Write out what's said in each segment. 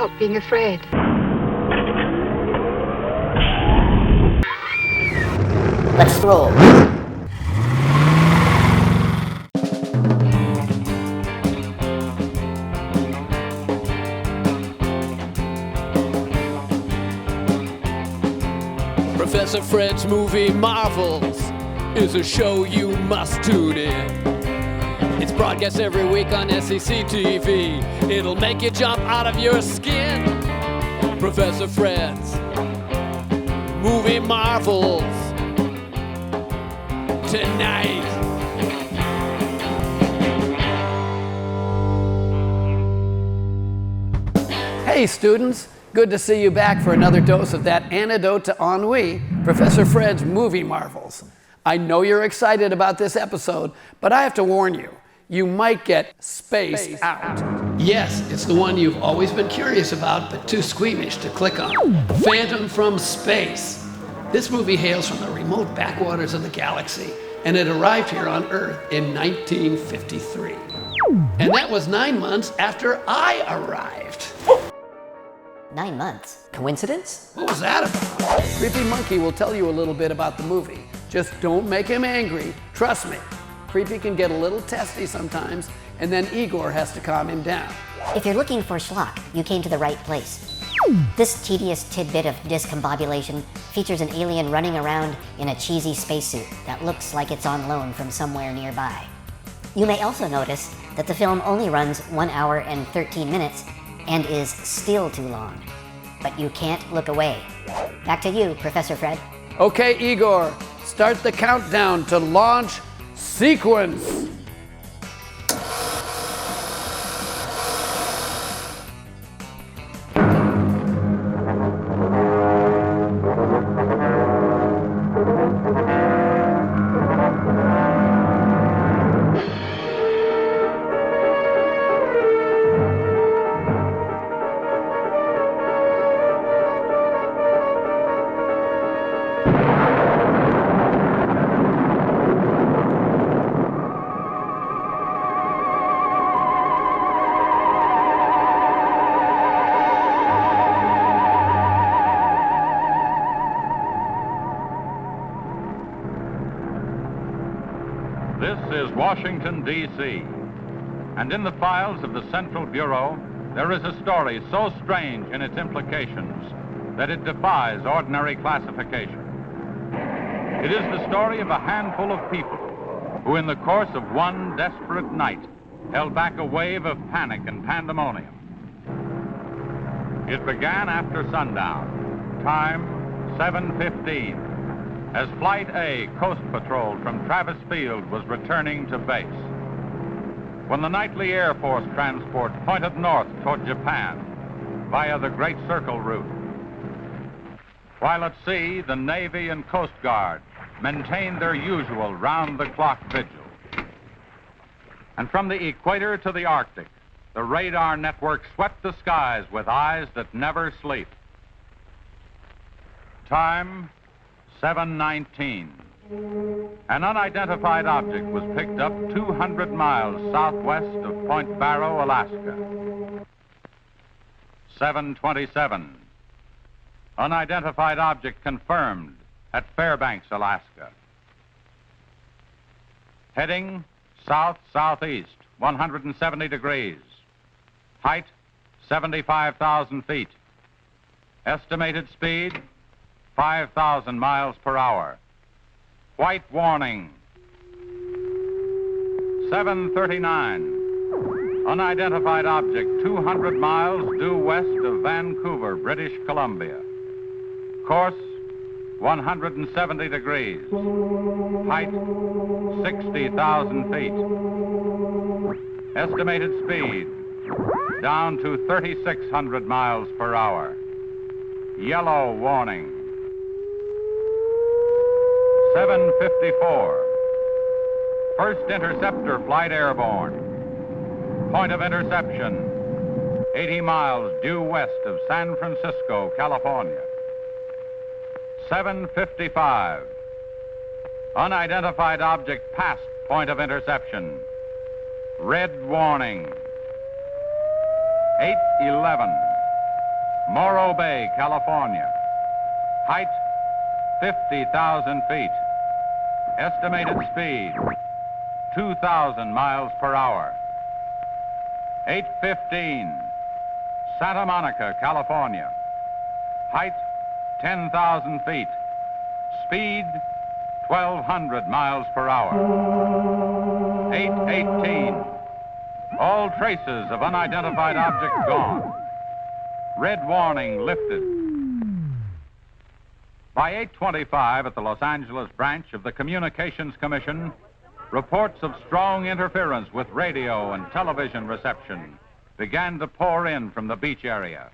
help being afraid. Let's roll. Professor Fred's Movie Marvels is a show you must tune in. It's broadcast every week on SCCtv. It'll make you jump out of your skin. Professor Fred's Movie Marvels tonight. Hey students, good to see you back for another dose of that antidote to ennui, Professor Fred's Movie Marvels. I know you're excited about this episode, but I have to warn you, you might get spaced out. Yes, it's the one you've always been curious about, but too squeamish to click on. Phantom from Space. This movie hails from the remote backwaters of the galaxy, and it arrived here on Earth in 1953. And that was 9 months after I arrived. 9 months. Coincidence? What was that about? Creepy Monkey will tell you a little bit about the movie. Just don't make him angry. Trust me. Creepy can get a little testy sometimes, and then Igor has to calm him down. If you're looking for schlock, you came to the right place. This tedious tidbit of discombobulation features an alien running around in a cheesy spacesuit that looks like it's on loan from somewhere nearby. You may also notice that the film only runs 1 hour and 13 minutes and is still too long. But you can't look away. Back to you, Professor Fred. Okay, Igor, start the countdown to launch sequence. This is Washington, D.C., and in the files of the Central Bureau, there is a story so strange in its implications that it defies ordinary classification. It is the story of a handful of people who, in the course of one desperate night, held back a wave of panic and pandemonium. It began after sundown, time 7:15. As Flight A Coast Patrol from Travis Field was returning to base. When the nightly Air Force transport pointed north toward Japan via the Great Circle route. While at sea, the Navy and Coast Guard maintained their usual round-the-clock vigil. And from the equator to the Arctic, the radar network swept the skies with eyes that never sleep. Time 7:19. An unidentified object was picked up 200 miles southwest of Point Barrow, Alaska. 7:27. Unidentified object confirmed at Fairbanks, Alaska. Heading south-southeast, 170 degrees. Height, 75,000 feet. Estimated speed, 5,000 miles per hour. White warning. 7:39. Unidentified object 200 miles due west of Vancouver, British Columbia. Course 170 degrees. Height 60,000 feet. Estimated speed down to 3,600 miles per hour. Yellow warning. 7:54. First interceptor flight airborne. Point of interception, 80 miles due west of San Francisco, California. 7:55. Unidentified object past point of interception. Red warning. 8:11. Morro Bay, California. Height, 50,000 feet. Estimated speed, 2,000 miles per hour. 8:15, Santa Monica, California. Height, 10,000 feet. Speed, 1,200 miles per hour. 8:18, all traces of unidentified object gone. Red warning lifted. By 8:25 at the Los Angeles branch of the Communications Commission, reports of strong interference with radio and television reception began to pour in from the beach area.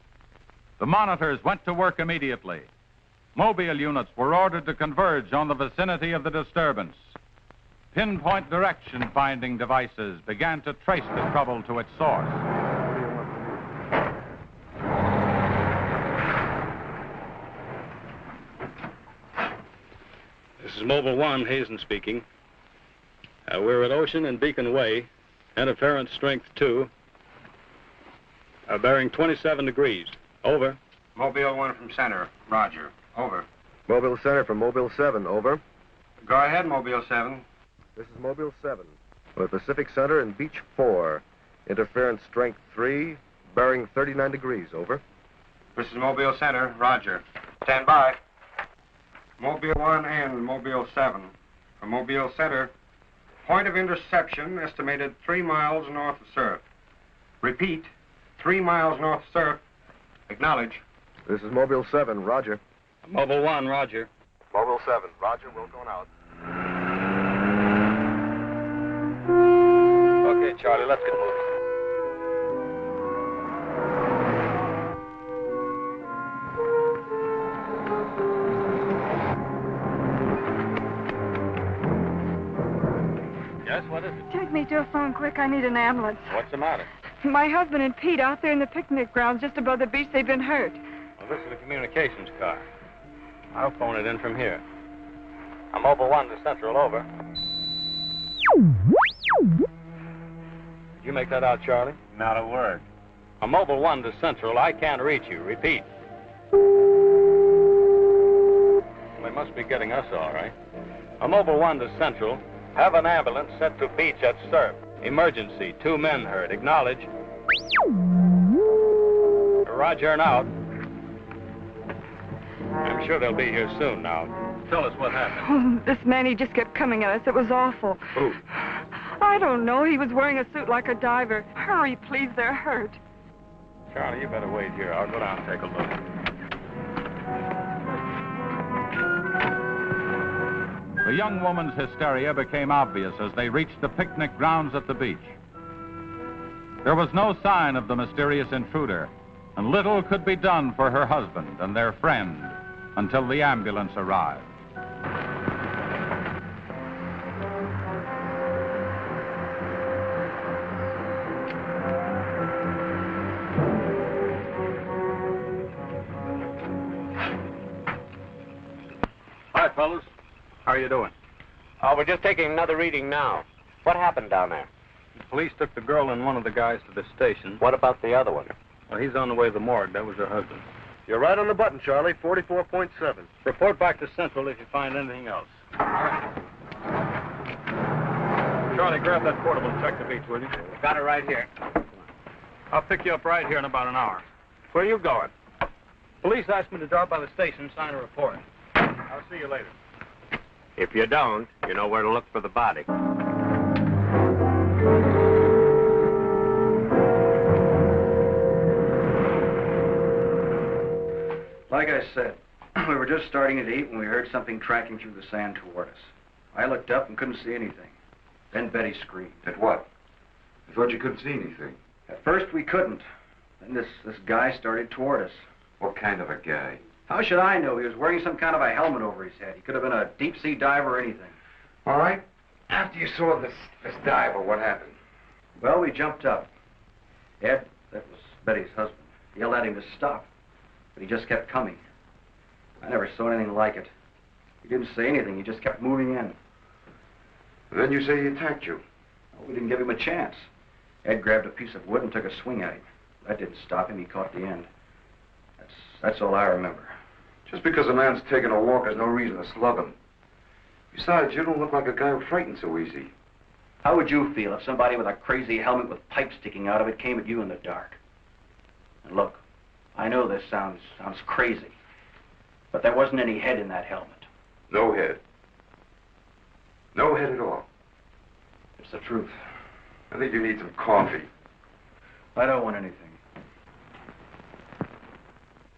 The monitors went to work immediately. Mobile units were ordered to converge on the vicinity of the disturbance. Pinpoint direction finding devices began to trace the trouble to its source. This is Mobile 1, Hazen speaking. We're at Ocean and Beacon Way, interference strength 2, bearing 27 degrees. Over. Mobile 1 from center, roger. Over. Mobile Center from Mobile 7, over. Go ahead, Mobile 7. This is Mobile 7. With Pacific Center and Beach 4. Interference strength 3, bearing 39 degrees, over. This is Mobile Center, roger. Stand by. Mobile 1 and Mobile 7. From Mobile Center, point of interception estimated 3 miles north of surf. Repeat, 3 miles north of surf. Acknowledge. This is Mobile 7, roger. Mobile 1, roger. Mobile 7, roger, we're going out. Okay, Charlie, let's get moving. Yes, what is it? Take me to a phone quick. I need an ambulance. What's the matter? My husband and Pete out there in the picnic grounds just above the beach, they've been hurt. Well, this is the communications car. I'll phone it in from here. I'm Mobile 1 to Central, over. Did you make that out, Charlie? Not a word. I'm Mobile 1 to Central. I can't reach you. Repeat. They must be getting us all right. I'm Mobile 1 to Central. Have an ambulance sent to beach at surf. Emergency. 2 men hurt. Acknowledge. Roger and out. I'm sure they'll be here soon now. Tell us what happened. Oh, this man, he just kept coming at us. It was awful. Who? I don't know. He was wearing a suit like a diver. Hurry, please. They're hurt. Charlie, you better wait here. I'll go down and take a look. The young woman's hysteria became obvious as they reached the picnic grounds at the beach. There was no sign of the mysterious intruder, and little could be done for her husband and their friend until the ambulance arrived. Hi, fellas. How are you doing? We're just taking another reading now. What happened down there? The police took the girl and one of the guys to the station. What about the other one? Well, he's on the way to the morgue. That was her husband. You're right on the button, Charlie. 44.7. Report back to Central if you find anything else. Charlie, grab that portable and check the beach, will you? Got it right here. I'll pick you up right here in about an hour. Where are you going? Police asked me to drop by the station and sign a report. I'll see you later. If you don't, you know where to look for the body. Like I said, we were just starting to eat when we heard something tracking through the sand toward us. I looked up and couldn't see anything. Then Betty screamed. At what? I thought you couldn't see anything. At first we couldn't. Then this guy started toward us. What kind of a guy? How should I know? He was wearing some kind of a helmet over his head. He could have been a deep-sea diver or anything. All right. After you saw this diver, what happened? Well, we jumped up. Ed, that was Betty's husband, yelled at him to stop, but he just kept coming. I never saw anything like it. He didn't say anything. He just kept moving in. Then you say he attacked you. Well, we didn't give him a chance. Ed grabbed a piece of wood and took a swing at him. That didn't stop him. He caught the end. That That's all I remember. Just because a man's taking a walk is no reason to slug him. Besides, you don't look like a guy who frightens so easy. How would you feel if somebody with a crazy helmet with pipes sticking out of it came at you in the dark? And look, I know this sounds crazy, but there wasn't any head in that helmet. No head. No head at all. It's the truth. I think you need some coffee. I don't want anything.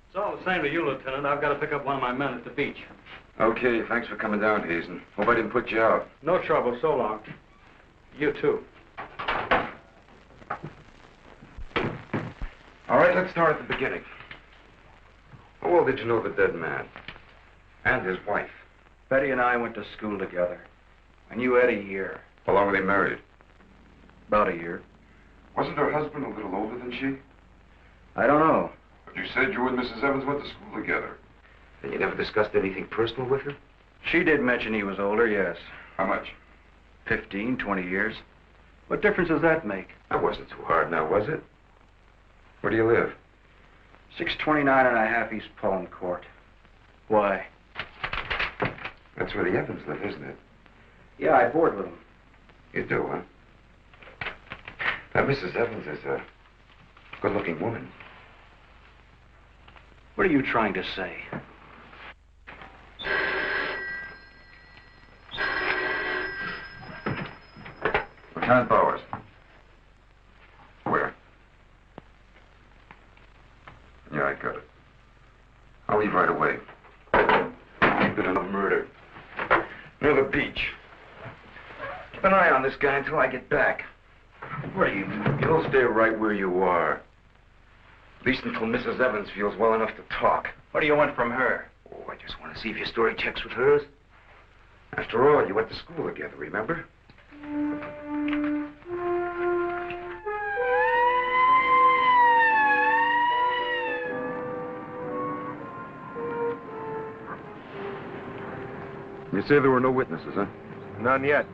It's all the same to you, Lieutenant. I've got to pick up one of my men at the beach. Okay, thanks for coming down, Hazen. Hope I didn't put you out. No trouble. So long. You too. All right, let's start at the beginning. How well did you know the dead man? And his wife? Betty and I went to school together. I knew Ed a year. How long were they married? About a year. Wasn't her husband a little older than she? I don't know. But you said you and Mrs. Evans went to school together. And you never discussed anything personal with her? She did mention he was older, yes. How much? 15, 20 years. What difference does that make? That wasn't too hard now, was it? Where do you live? 629 and a half East Palm Court. Why? That's where the Evans live, isn't it? Yeah, I board with them. You do, huh? Now, Mrs. Evans is a good-looking woman. What are you trying to say? Lieutenant Bowers. Where? Yeah, I got it. I'll leave right away. Been on a murder. Near the beach. Keep an eye on this guy until I get back. What are you? You'll stay right where you are. At least until Mrs. Evans feels well enough to talk. What do you want from her? Oh, I just want to see if your story checks with hers. After all, you went to school together, remember? You say there were no witnesses, huh? None yet.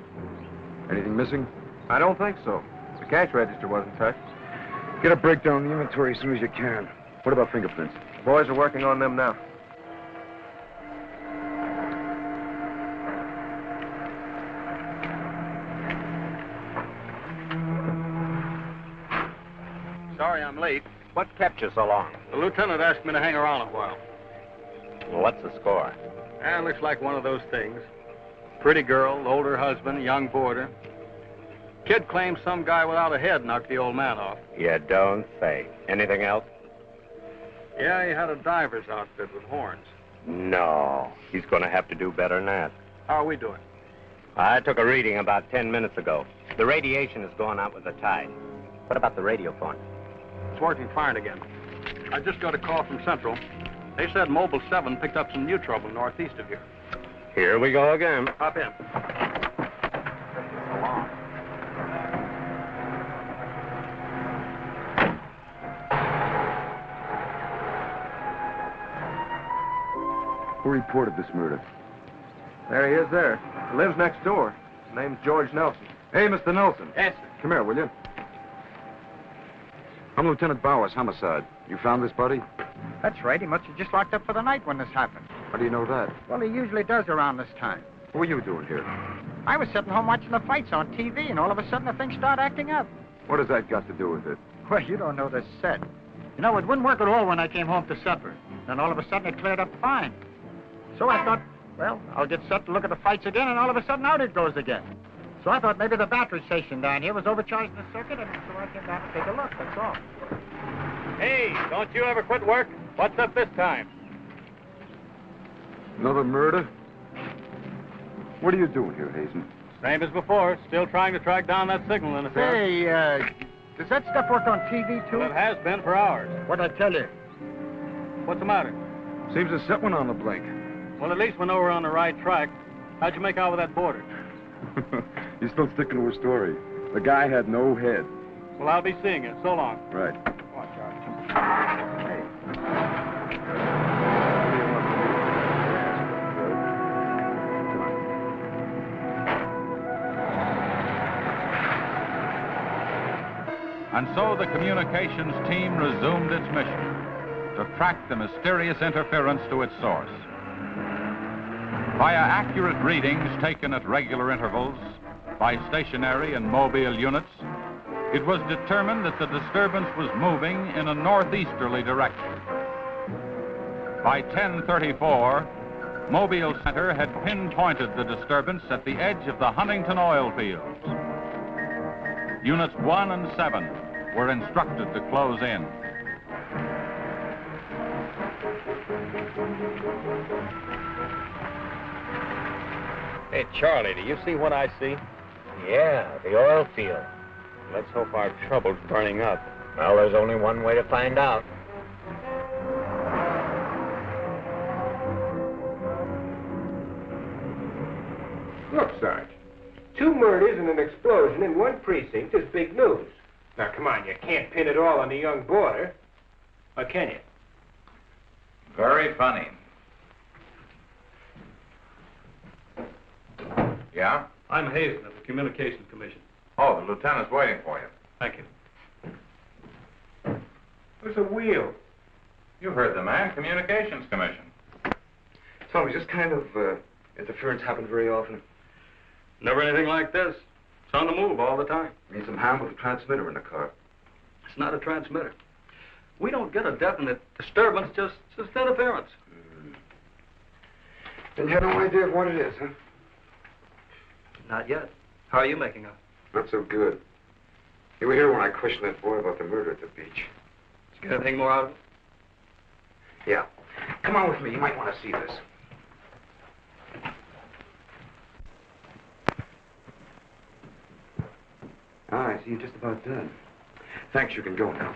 Anything missing? I don't think so. The cash register wasn't touched. Get a breakdown of the inventory as soon as you can. What about fingerprints? The boys are working on them now. Sorry I'm late. What kept you so long? The lieutenant asked me to hang around a while. Well, what's the score? Looks like one of those things. Pretty girl, older husband, young boarder. Kid claims some guy without a head knocked the old man off. You don't say. Anything else? Yeah, he had a diver's outfit with horns. No. He's going to have to do better than that. How are we doing? I took a reading about 10 minutes ago. The radiation is going out with the tide. What about the radio phone? It's working fine again. I just got a call from Central. They said Mobile 7 picked up some new trouble northeast of here. Here we go again. Hop in. Who reported this murder? There he is there. He lives next door. His name's George Nelson. Hey, Mr. Nelson. Yes, sir. Come here, will you? I'm Lieutenant Bowers, homicide. You found this body? That's right. He must have just locked up for the night when this happened. How do you know that? Well, he usually does around this time. What were you doing here? I was sitting home watching the fights on TV, and all of a sudden the thing started acting up. What has that got to do with it? Well, you don't know this set. You know, it wouldn't work at all when I came home to supper. Then all of a sudden it cleared up fine. So I thought, well, I'll get set to look at the fights again, and all of a sudden out it goes again. So I thought maybe the battery station down here was overcharging the circuit, and so I came down to take a look, that's all. Hey, don't you ever quit work? What's up this time? Another murder? What are you doing here, Hazen? Same as before. Still trying to track down that signal interference. Hey, does that stuff work on TV, too? Well, it has been for hours. What'd I tell you? What's the matter? Seems to set one on the blink. Well, at least we know we're on the right track. How'd you make out with that boarder? You're still sticking to her story. The guy had no head. Well, I'll be seeing it. So long. Right. Come on, Charlie. And so the communications team resumed its mission. to track the mysterious interference to its source. Via accurate readings taken at regular intervals by stationary and mobile units, it was determined that the disturbance was moving in a northeasterly direction. By 10:34, Mobile Center had pinpointed the disturbance at the edge of the Huntington oil fields. Units 1 and 7 were instructed to close in. Hey, Charlie, do you see what I see? Yeah, the oil field. Let's hope our trouble's burning up. Well, there's only one way to find out. Look, Sarge. 2 murders and an explosion in one precinct is big news. Now, come on, you can't pin it all on the young boarder. Or can you? Very funny. Yeah? I'm Hazen of the Communications Commission. Oh, the lieutenant's waiting for you. Thank you. There's a wheel. You heard the man, Communications Commission. Tell me, just kind of interference happen very often? Never anything like this. It's on the move all the time. Need some hand with a transmitter in the car. It's not a transmitter. We don't get a definite disturbance, just interference. And you have no idea of what it is, huh? Not yet. How are you making out? Not so good. You were here when I questioned that boy about the murder at the beach. Did you get anything more out of it? Yeah. Come on with me. You might want to see this. Ah, I see you're just about done. Thanks, you can go now.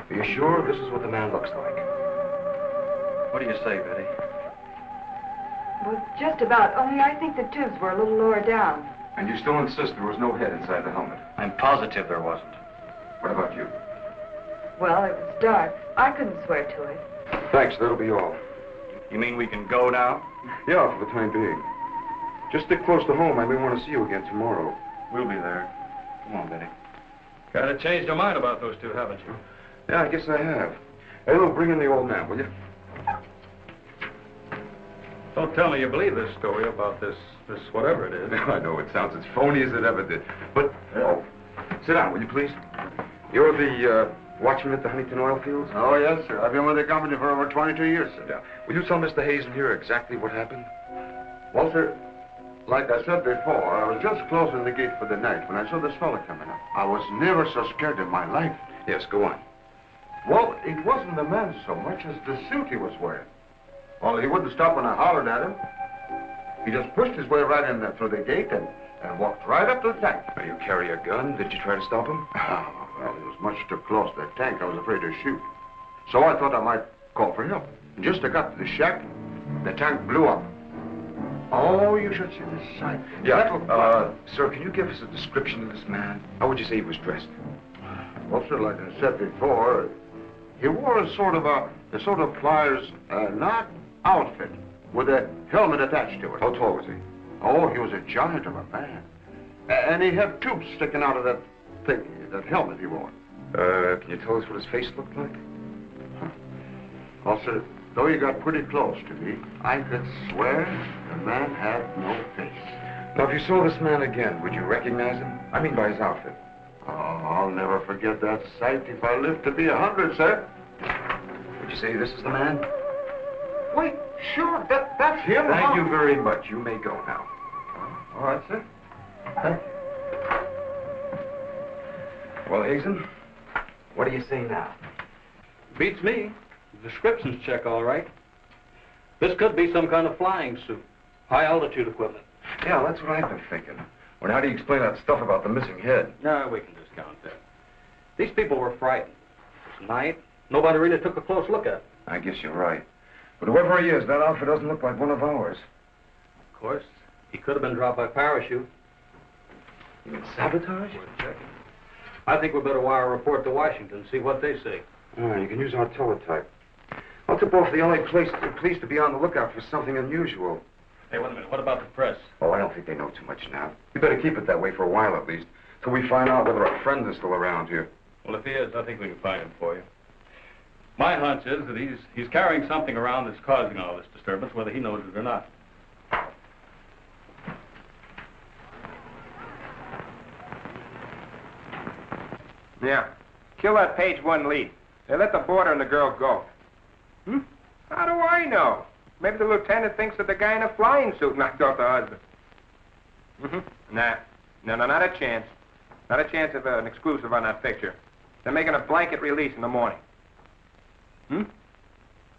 Are you sure this is what the man looks like? What do you say, Betty? Well, just about, only I think the tubes were a little lower down. And you still insist there was no head inside the helmet? I'm positive there wasn't. What about you? Well, it was dark. I couldn't swear to it. Thanks, that'll be all. You mean we can go now? Yeah, for the time being. Just stick close to home. I may want to see you again tomorrow. We'll be there. Come on, Betty. Kind of changed your mind about those two, haven't you? Yeah, I guess I have. Hey, look, bring in the old man, will you? Don't tell me you believe this story about this whatever it is. I know, it sounds as phony as it ever did. But, oh, sit down, will you, please? You're the watchman at the Huntington oil fields? Oh, yes, sir. I've been with the company for over 22 years, sir. Yeah. Will you tell Mr. Hazen here exactly what happened? Well, sir, like I said before, I was just closing the gate for the night when I saw this fella coming up. I was never so scared in my life. Yes, go on. Well, it wasn't the man so much as the suit he was wearing. Well, he wouldn't stop when I hollered at him. He just pushed his way right in there through the gate and walked right up to the tank. Now, you carry a gun? Did you try to stop him? Oh, well, he was much too close to the tank. I was afraid to shoot. So I thought I might call for help. And just as I got to the shack, the tank blew up. Oh, you should see the sight. Yeah, sir, can you give us a description of this man? How would you say he was dressed? Well, sir, like I said before, he wore a sort of pliers, not outfit, with a helmet attached to it. How tall was he? Oh, he was a giant of a man. And he had tubes sticking out of that thing, that helmet he wore. Can you tell us what his face looked like? Well, sir, though he got pretty close to me, I could swear the man had no face. Now, if you saw this man again, would you recognize him? I mean by his outfit. Oh, I'll never forget that sight if I live to be 100, sir. Would you say this is the man? Wait, sure, that's him. Thank you very much. You may go now. All right, sir. Thank you. Well, Hazen, what do you say now? Beats me. The descriptions check all right. This could be some kind of flying suit. High altitude equipment. Yeah, that's what I've been thinking. Well, how do you explain that stuff about the missing head? No, we can discount that. These people were frightened. It was night. Nobody really took a close look at it. I guess you're right. But whoever he is, that outfit doesn't look like one of ours. Of course, he could have been dropped by parachute. You mean sabotage? Worth checking. I think we better wire a report to Washington, see what they say. You can use our teletype. I'll tip off the LA police to be on the lookout for something unusual. Hey, wait a minute. What about the press? Oh, I don't think they know too much now. We better keep it that way for a while at least. till we find out whether our friend is still around here. Well, if he is, I think we can find him for you. My hunch is that he's carrying something around that's causing all this disturbance, whether he knows it or not. Yeah. Kill that page 1 lead. They let the boarder and the girl go. Hmm? How do I know? Maybe the lieutenant thinks that the guy in a flying suit knocked off the husband. Mm-hmm. Nah. No, not a chance. Not a chance of an exclusive on that picture. They're making a blanket release in the morning. Hmm?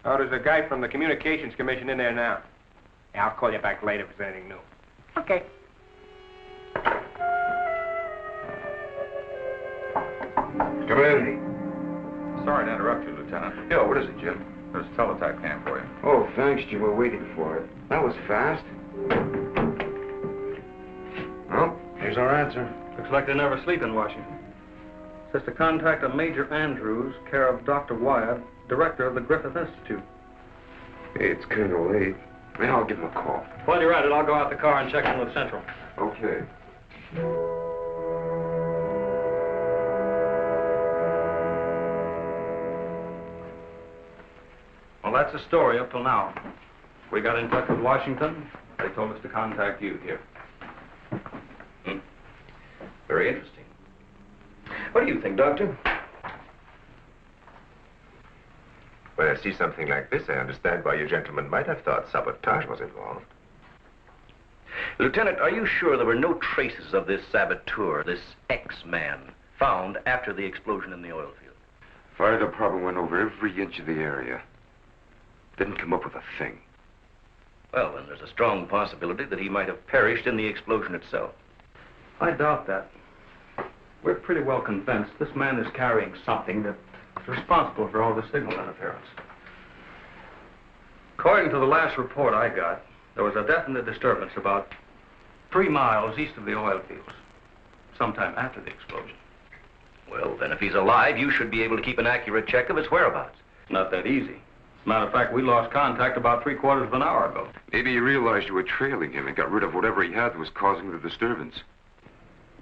Oh, there's a guy from the Communications Commission in there now. Yeah, I'll call you back later if there's anything new. Okay. Come in. Sorry to interrupt you, Lieutenant. Yeah, what is it, Jim? There's a teletype cam for you. Oh, thanks, Jim. We're waiting for it. That was fast. Well, here's our answer. Looks like they never sleep in Washington. Says to contact a Major Andrews, care of Dr. Wyatt, director of the Griffith Institute. Hey, it's kind of late. Maybe I'll give him a call. While you're at it, I'll go out the car and check in with Central. Okay. Well, that's the story up till now. We got in touch with Washington. They told us to contact you here. Very interesting. What do you think, Doctor? When I see something like this, I understand why you gentlemen might have thought sabotage was involved. Lieutenant, are you sure there were no traces of this saboteur, this X-man, found after the explosion in the oil field? Fire department went over every inch of the area. Didn't come up with a thing. Well, then there's a strong possibility that he might have perished in the explosion itself. I doubt that. We're pretty well convinced this man is carrying something that's responsible for all the signal interference. According to the last report I got, there was a definite disturbance about 3 miles east of the oil fields, sometime after the explosion. Well, then if he's alive, you should be able to keep an accurate check of his whereabouts. Not that easy. As a matter of fact, we lost contact about 3/4 of an hour ago. Maybe you realized you were trailing him and got rid of whatever he had that was causing the disturbance.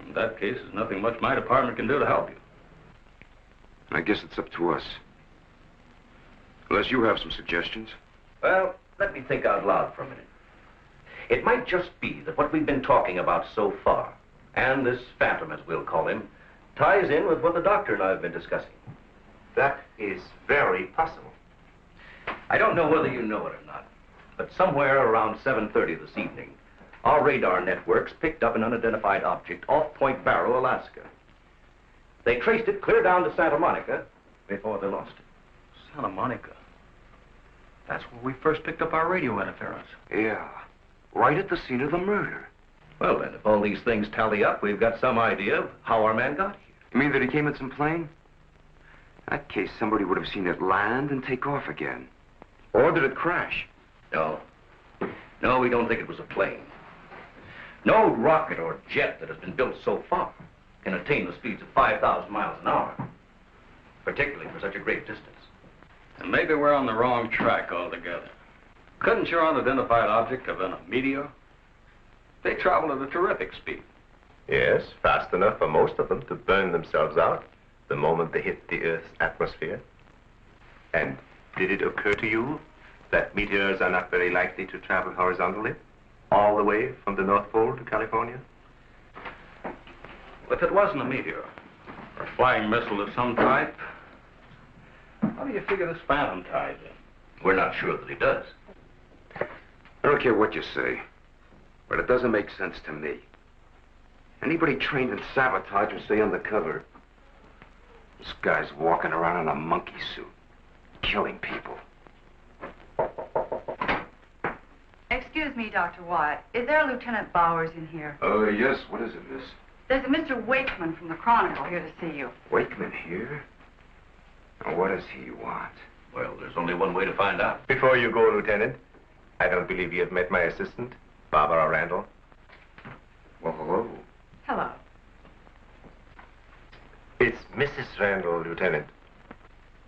In that case, there's nothing much my department can do to help you. I guess it's up to us. Unless you have some suggestions. Well, let me think out loud for a minute. It might just be that what we've been talking about so far, and this phantom, as we'll call him, ties in with what the doctor and I have been discussing. That is very possible. I don't know whether you know it or not, but somewhere around 7:30 this evening, our radar networks picked up an unidentified object off Point Barrow, Alaska. They traced it clear down to Santa Monica before they lost it. Santa Monica? That's where we first picked up our radio interference. Yeah, right at the scene of the murder. Well, then, if all these things tally up, we've got some idea of how our man got here. You mean that he came in some plane? In that case, somebody would have seen it land and take off again. Or did it crash? No. No, we don't think it was a plane. No rocket or jet that has been built so far can attain the speeds of 5,000 miles an hour, particularly for such a great distance. And maybe we're on the wrong track altogether. Couldn't your unidentified object have been a meteor? They travel at a terrific speed. Yes, fast enough for most of them to burn themselves out the moment they hit the Earth's atmosphere. And did it occur to you that meteors are not very likely to travel horizontally, all the way from the North Pole to California? If it wasn't a meteor, or a flying missile of some type, how do you figure this phantom ties in? We're not sure that he does. I don't care what you say, but it doesn't make sense to me. Anybody trained in sabotage would stay undercover. This guy's walking around in a monkey suit, killing people. Excuse me, Dr. Wyatt. Is there a Lieutenant Bowers in here? Oh, yes. What is it, miss? There's a Mr. Wakeman from the Chronicle here to see you. Wakeman here? Now, what does he want? Well, there's only one way to find out. Before you go, Lieutenant, I don't believe you have met my assistant, Barbara Randall. Well, hello. Hello. It's Mrs. Randall, Lieutenant.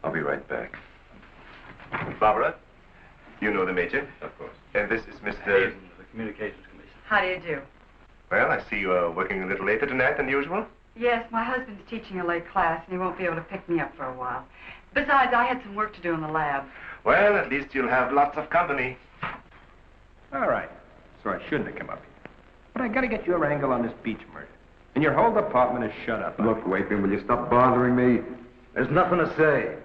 I'll be right back. Barbara, you know the Major. Of course. And this is Mr. The Communications Commission. How do you do? Well, I see you are working a little later tonight than usual. Yes, my husband's teaching a late class, and he won't be able to pick me up for a while. Besides, I had some work to do in the lab. Well, at least you'll have lots of company. All right. So I shouldn't have come up here. But I gotta get your angle on this Beach murder. And your whole department is shut up. Look, Wakeman, will you stop bothering me? There's nothing to say.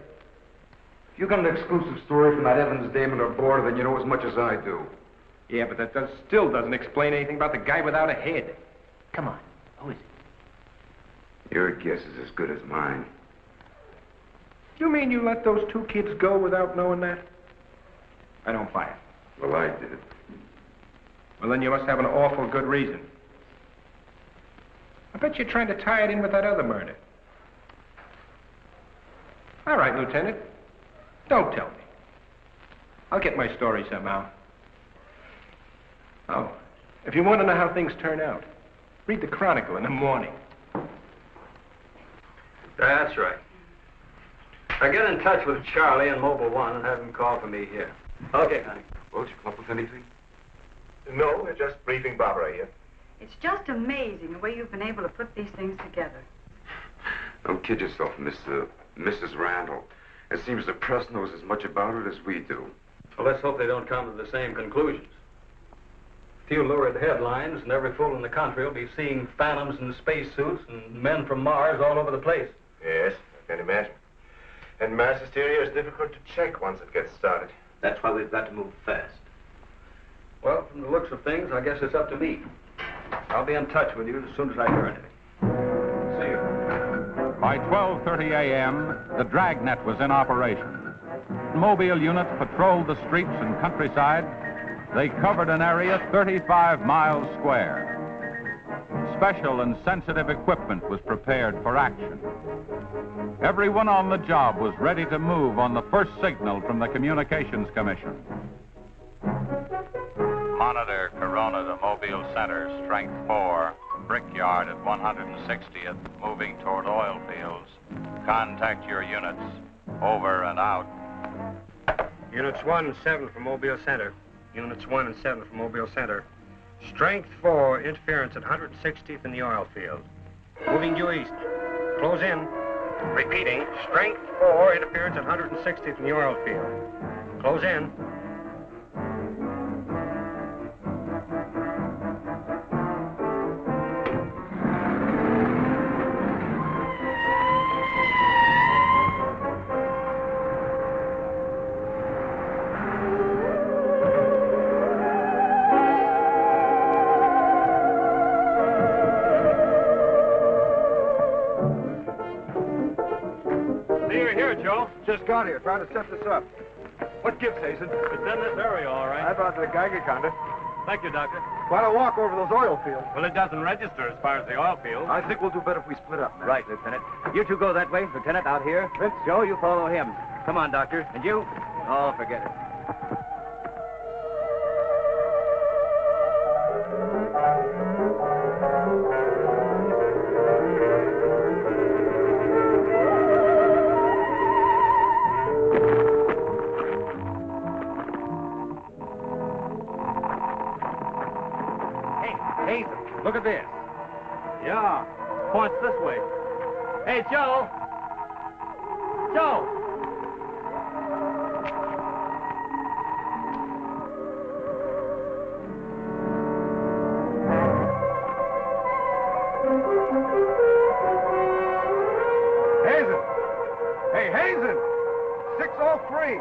If you got an exclusive story from that Evans Damon or Board, then you know as much as I do. Yeah, but that still doesn't explain anything about the guy without a head. Come on. Who is it? Your guess is as good as mine. You mean you let those two kids go without knowing that? I don't buy it. Well, I did. Well, then you must have an awful good reason. I bet you're trying to tie it in with that other murder. All right, Lieutenant. Don't tell me. I'll get my story somehow. Oh, if you want to know how things turn out, read the Chronicle in the morning. That's right. Now get in touch with Charlie in Mobile 1 and have him call for me here. Okay, honey. Won't you come up with anything? No, we're just briefing Barbara here. It's just amazing the way you've been able to put these things together. Don't kid yourself, Mrs. Randall. It seems the press knows as much about it as we do. Well, let's hope they don't come to the same conclusions. A few lurid headlines, and every fool in the country will be seeing phantoms in spacesuits and men from Mars all over the place. Yes, I can imagine. And mass hysteria is difficult to check once it gets started. That's why we've got to move fast. Well, from the looks of things, I guess it's up to me. I'll be in touch with you as soon as I hear anything. See you. By 12:30 a.m., the dragnet was in operation. Mobile units patrolled the streets and countryside. They covered an area 35 miles square. Special and sensitive equipment was prepared for action. Everyone on the job was ready to move on the first signal from the Communications Commission. Monitor Corona to Mobile Center, strength 4, Brickyard at 160th, moving toward oil fields. Contact your units. Over and out. Units 1 and 7 from Mobile Center. Units 1 and 7 from Mobile Center. Strength 4, interference at 160th in the oil field. Moving due east. Close in. Repeating, strength 4, interference at 160th in the oil field. Close in. Just got here, trying to set this up. What gives, Hazen? It's in this area, all right. I brought the Geiger counter. Thank you, Doctor. Why don't walk over those oil fields? Well, it doesn't register as far as the oil field. I think we'll do better if we split up, man. Right, Lieutenant. You two go that way. Lieutenant, out here. Vince? Joe, you follow him. Come on, Doctor. And you? Oh, forget it. Look at this. Yeah, points this way. Hey, Joe! Joe! Hazen! Hey, Hazen! 603!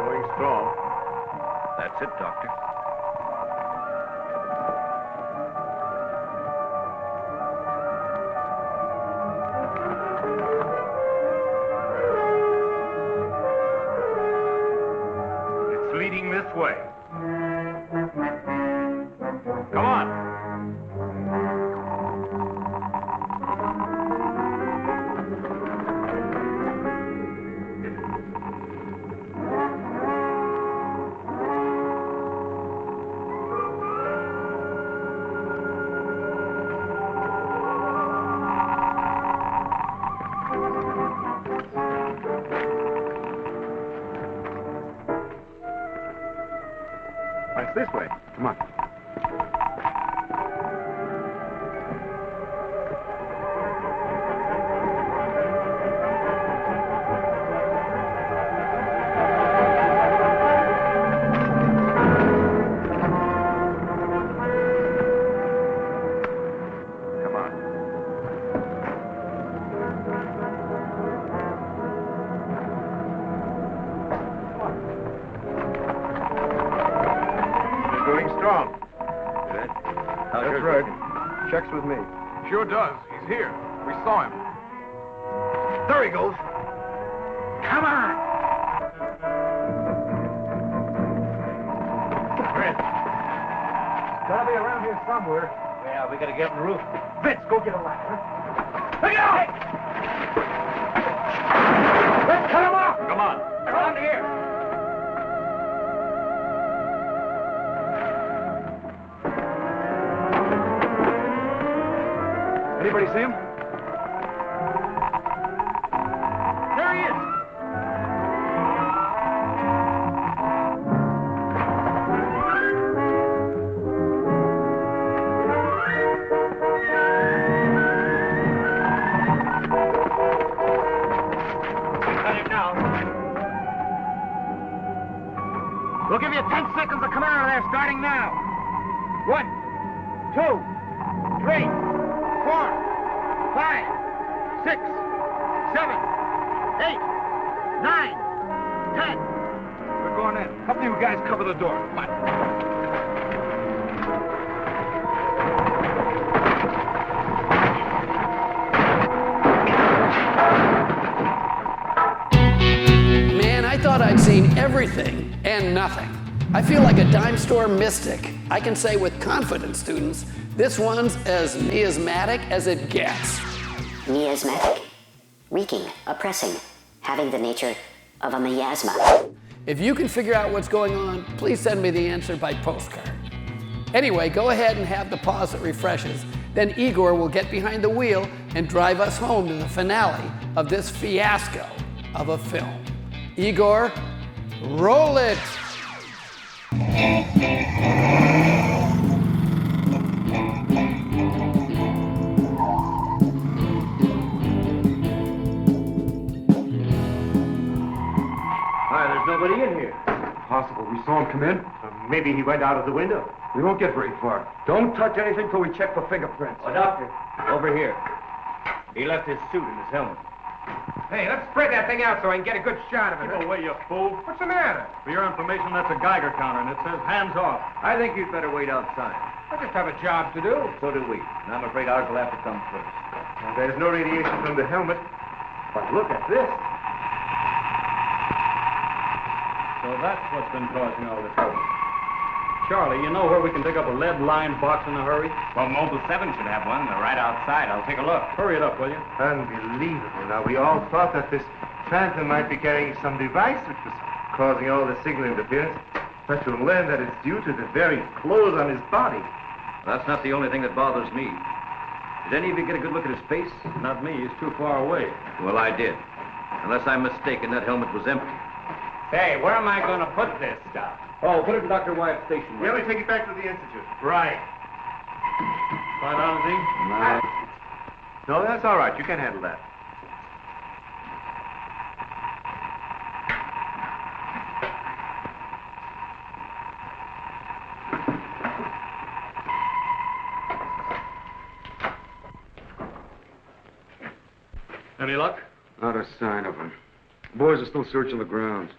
Going strong. That's it, Doctor. It's leading this way. Come on. It's this way. Come on. with me. Sure does. He's here. We saw him. There he goes. Come on! Fred. Gotta be around here somewhere. Yeah, we gotta get on the roof. Fitz, go get a ladder. Look out! Let's cut him off! Come on. Around here. Anybody see him? There he is. Got him now. We'll give you 10 seconds to come out of there, starting now. 1, 2, 3, 4, 5, 6, 7, 8, 9, 10. We're going in. Help you guys cover the door. Come on. Man, I thought I'd seen everything and nothing. I feel like a dime store mystic. I can say with confidence, students, this one's as miasmatic as it gets. Miasmatic. Reeking, oppressing, having the nature of a miasma. If you can figure out what's going on, please send me the answer by postcard. Anyway, go ahead and have the pause that refreshes. Then Igor will get behind the wheel and drive us home to the finale of this fiasco of a film. Igor, roll it! There's nobody in here. Possible. We saw him come in. Maybe he went out of the window. We won't get very far. Don't touch anything till we check for fingerprints. Oh, doctor, over here. He left his suit and his helmet. Hey, let's spread that thing out so I can get a good shot of it. Keep away, you fool. What's the matter? For your information, that's a Geiger counter, and it says hands off. I think you'd better wait outside. I just have a job to do. So do we. And I'm afraid ours will have to come first. Now, there's no radiation from the helmet. But look at this. So that's what's been causing all the trouble. Charlie, you know where we can pick up a lead-lined box in a hurry? Well, Mobile 7 should have one. They're right outside. I'll take a look. Hurry it up, will you? Unbelievable. Now, we all thought that this phantom might be carrying some device which was causing all the signal interference. But you'll learn that it's due to the very clothes on his body. That's not the only thing that bothers me. Did any of you get a good look at his face? Not me. He's too far away. Well, I did. Unless I'm mistaken, that helmet was empty. Say, where am I going to put this stuff? Oh, put it in Dr. Wyatt's station. Yeah, we take it back to the Institute. Right. Quite honestly? No, that's all right. You can handle that. Any luck? Not a sign of him. Boys are still searching the grounds.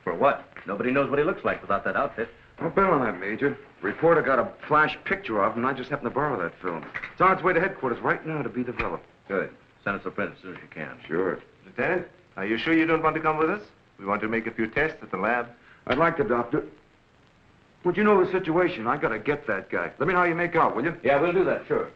For what? Nobody knows what he looks like without that outfit. I'll bet on that, Major. Reporter got a flash picture of him, and I just happened to borrow that film. It's on its way to headquarters right now to be developed. Good. Send us a print as soon as you can. Sure. Lieutenant, are you sure you don't want to come with us? We want to make a few tests at the lab. I'd like to, Doctor. But you know the situation. I gotta get that guy. Let me know how you make out, will you? Yeah, we'll do that, sure.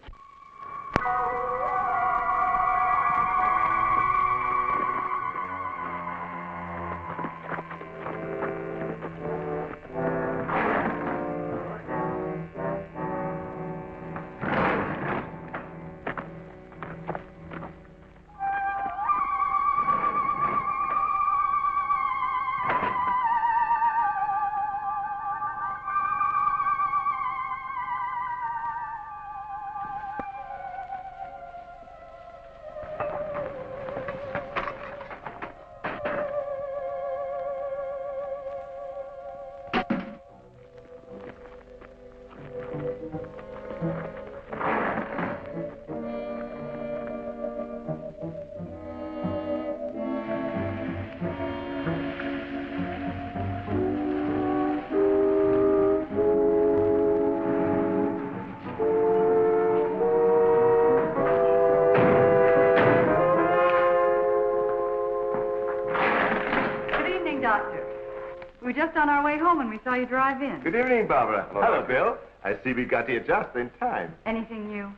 just on our way home when we saw you drive in. Good evening, Barbara. Hello, Bill. I see we got here just in time. Anything new?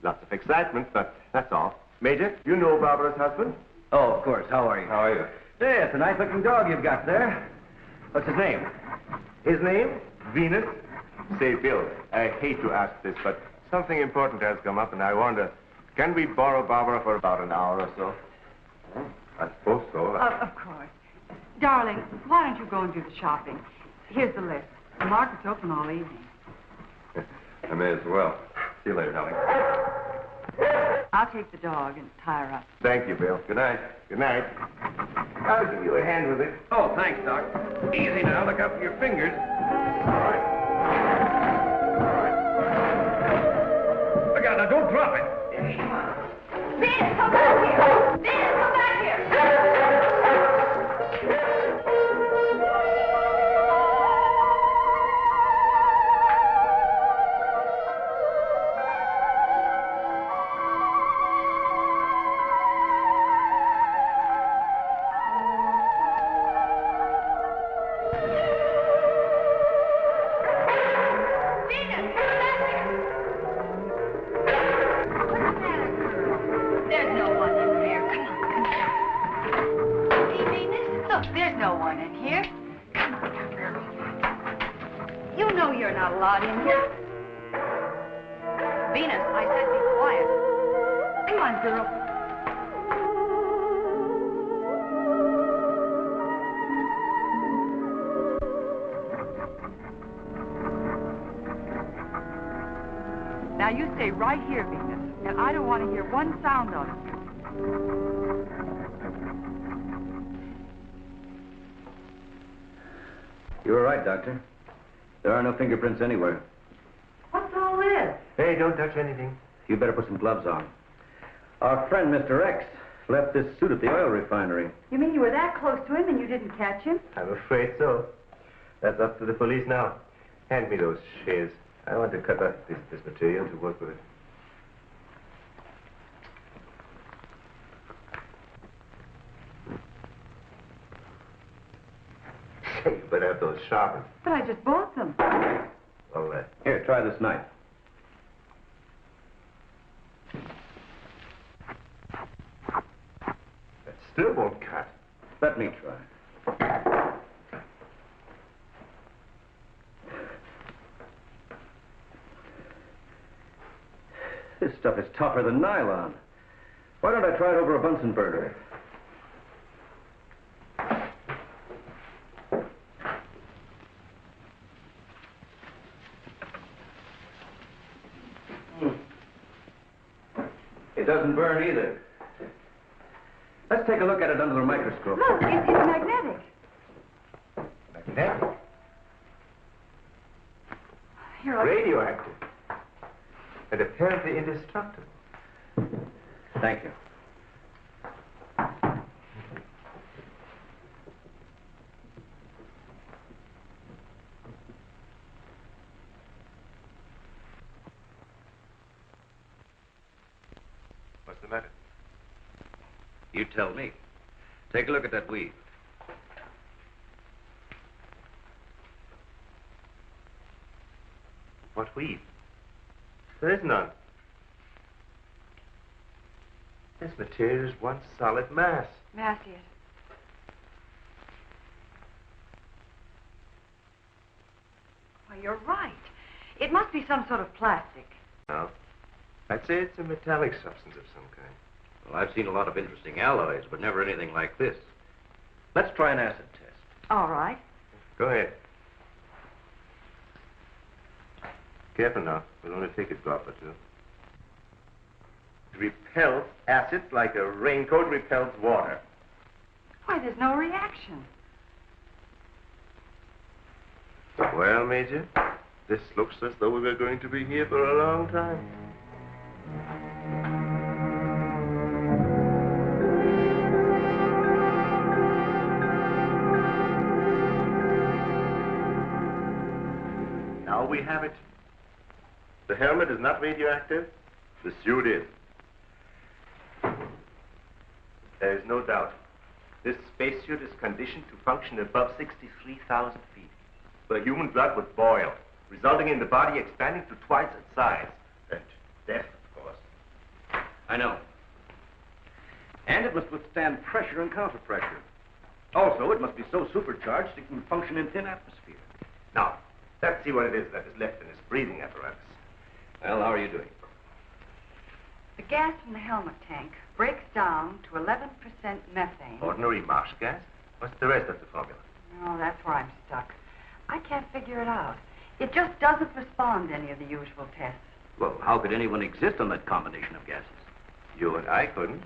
Lots of excitement, but that's all. Major, you know Barbara's husband? Oh, of course. How are you? How are you? Yeah, it's a nice-looking dog you've got there. What's his name? His name? Venus. Say, Bill, I hate to ask this, but something important has come up, and I wonder, can we borrow Barbara for about an hour or so? I suppose so. Of course. Darling, why don't you go and do the shopping? Here's the list. The market's open all evening. I may as well. See you later, darling. I'll take the dog and tie her up. Thank you, Bill. Good night. Good night. I'll give you a hand with it. Oh, thanks, Doc. Easy now. Look out for your fingers. All right. Look out now. Don't drop it. Venus, come back here! Venus, come back here! Now you stay right here, Venus, and I don't want to hear one sound of it. You were right, Doctor. There are no fingerprints anywhere. What's all this? Hey, don't touch anything. You better put some gloves on. Our friend, Mr. X, left this suit at the oil refinery. You mean you were that close to him and you didn't catch him? I'm afraid so. That's up to the police now. Hand me those shears. I want to cut up this material to work with it. Say, you better have those sharpened. But I just bought them. Well, Here, try this knife. that still won't cut. Let me try. This stuff is tougher than nylon. Why don't I try it over a Bunsen burner? It doesn't burn either. Let's take a look at it under the microscope. Look, it's magnetic. Magnetic? Here, I'll... Radioactive. And apparently indestructible. Thank you. What's the matter? You tell me. Take a look at that weave. What weave? There is none. This material is one solid mass. Massey it. Why, you're right. It must be some sort of plastic. No. I'd say it's a metallic substance of some kind. Well, I've seen a lot of interesting alloys, but never anything like this. Let's try an acid test. All right. Go ahead. Careful now. We'll only take a drop or two. It repels acid like a raincoat repels water. Why, there's no reaction. Well, Major, this looks as though we were going to be here for a long time. Now we have it. The helmet is not radioactive. The suit is. There is no doubt. This spacesuit is conditioned to function above 63,000 feet. The human blood would boil, resulting in the body expanding to twice its size. And death, of course. I know. And it must withstand pressure and counter-pressure. Also, it must be so supercharged it can function in thin atmosphere. Now, let's see what it is that is left in his breathing apparatus. Well, how are you doing? The gas from the helmet tank breaks down to 11% methane. Ordinary marsh gas? What's the rest of the formula? No, that's where I'm stuck. I can't figure it out. It just doesn't respond to any of the usual tests. Well, how could anyone exist on that combination of gases? You and I couldn't.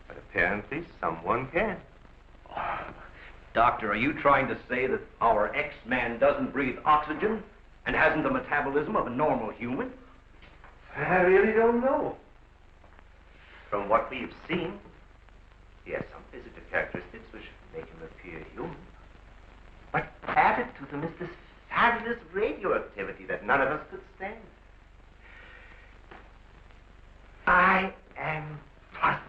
But apparently someone can. Doctor, are you trying to say that our X-Man doesn't breathe oxygen and hasn't the metabolism of a normal human? I really don't know. From what we've seen, he has some physical characteristics which make him appear human. But added to them is this fabulous radioactivity that none of us could stand. I am puzzled.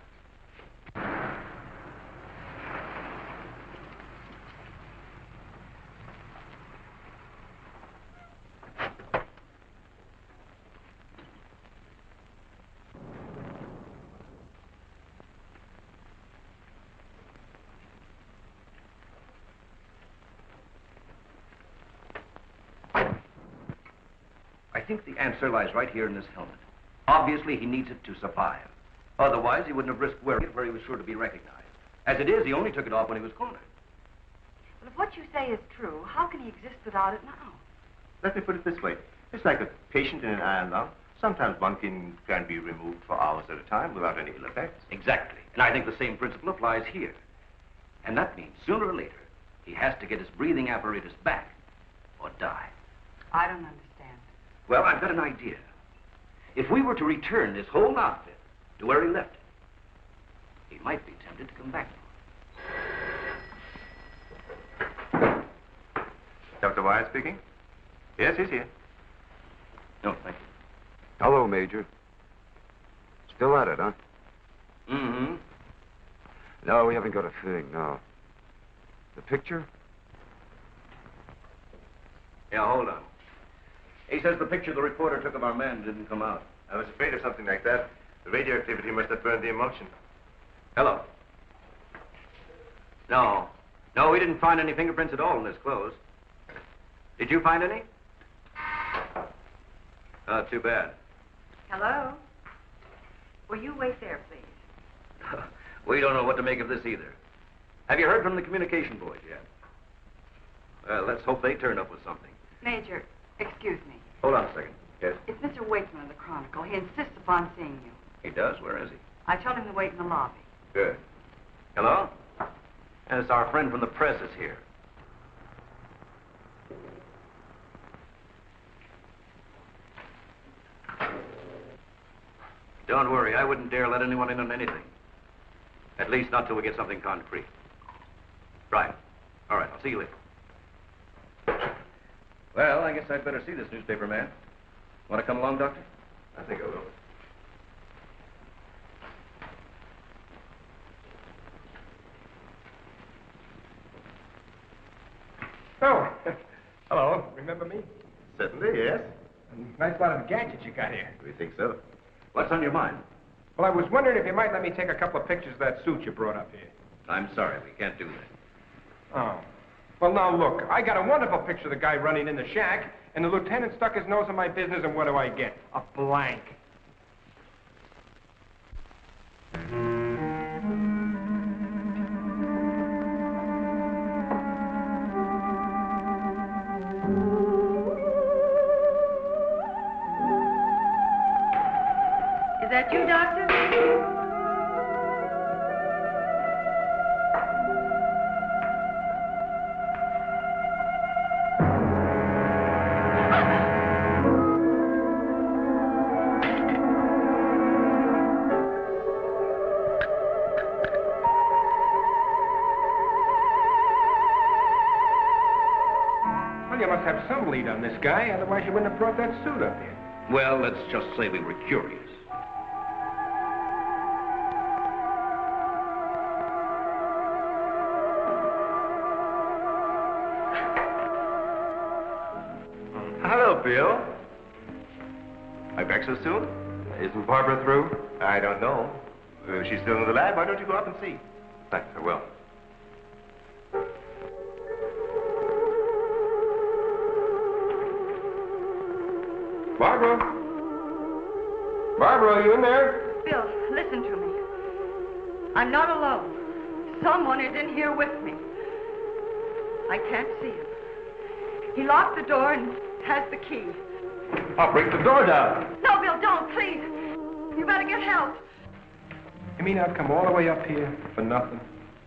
I think the answer lies right here in this helmet. Obviously, he needs it to survive. Otherwise, he wouldn't have risked wearing it where he was sure to be recognized. As it is, he only took it off when he was cornered. Well, if what you say is true, how can he exist without it now? Let me put it this way. It's like a patient in an iron lung. Sometimes one can be removed for hours at a time without any ill effects. Exactly. And I think the same principle applies here. And that means sooner or later, he has to get his breathing apparatus back or die. I don't understand. Well, I've got an idea. If we were to return this whole outfit to where he left it, he might be tempted to come back. Dr. Wyatt speaking? Yes, he's here. No, thank you. Hello, Major. Still at it, huh? Mm-hmm. No, we haven't got a thing, no. The picture? Yeah, hold on. He says the picture the reporter took of our man didn't come out. I was afraid of something like that. The radioactivity must have burned the emulsion. Hello. No. No, we didn't find any fingerprints at all in his clothes. Did you find any? Oh, too bad. Hello? Will you wait there, please? We don't know what to make of this either. Have you heard from the communication boys yet? Well, let's hope they turn up with something. Major, excuse me. Hold on a second. Yes? It's Mr. Wakeman of the Chronicle. He insists upon seeing you. He does? Where is he? I told him to wait in the lobby. Good. Hello? And it's our friend from the press is here. Don't worry, I wouldn't dare let anyone in on anything. At least not till we get something concrete. Right. All right, I'll see you later. Well, I guess I'd better see this newspaper man. Want to come along, Doctor? I think I will. Oh, hello. Remember me? Certainly, yes. Nice lot of gadgets you got here. We think so. What's on your mind? Well, I was wondering if you might let me take a couple of pictures of that suit you brought up here. I'm sorry, we can't do that. Oh. Well, now, look, I got a wonderful picture of the guy running in the shack, and the lieutenant stuck his nose in my business, and what do I get? A blank. Is that you, Doctor? Well, you must have some lead on this guy, otherwise you wouldn't have brought that suit up here. Well, let's just say we were curious. Bill. I back so soon? Isn't Barbara through? I don't know. She's still in the lab. Why don't you go up and see? Thanks, I will. Barbara? Barbara, are you in there? Bill, listen to me. I'm not alone. Someone is in here with me. I can't see him. He locked the door and has the key. I'll break the door down. No, Bill, don't, please. You better get help. You mean I'd come all the way up here for nothing?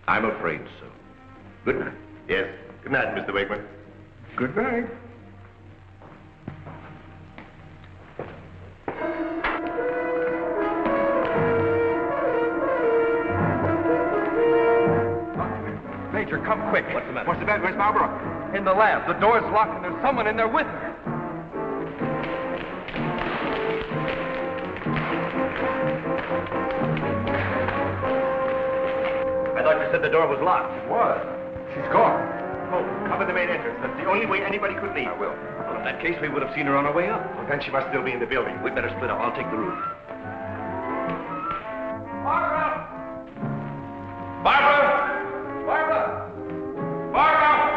I'm afraid so. Good night. Yes. Good night, Mr. Wakeman. Good night. Major, come quick. What's the matter? What's the matter? Where's Barbara? In the lab. The door's locked and there's someone in there with her. I thought you said the door was locked. It was. She's gone. Oh, cover the main entrance. That's the only way anybody could leave. I will. Well, in that case, we would have seen her on her way up. Well, then she must still be in the building. We'd better split up. I'll take the roof. Barbara! Barbara! Barbara! Barbara!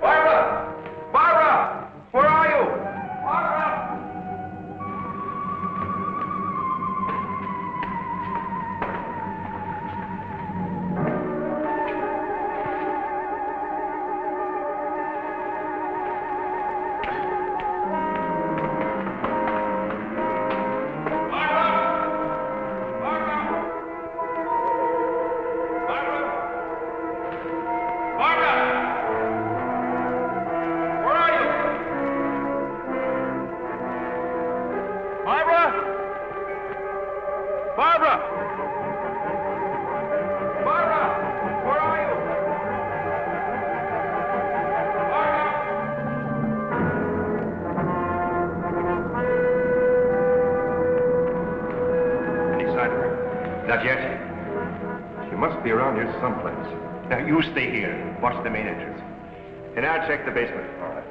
Barbara! Barbara! Where are you? Barbara! Not yet. She must be around here someplace. Now, you stay here. Watch the main entrance. And I'll check the basement. All right.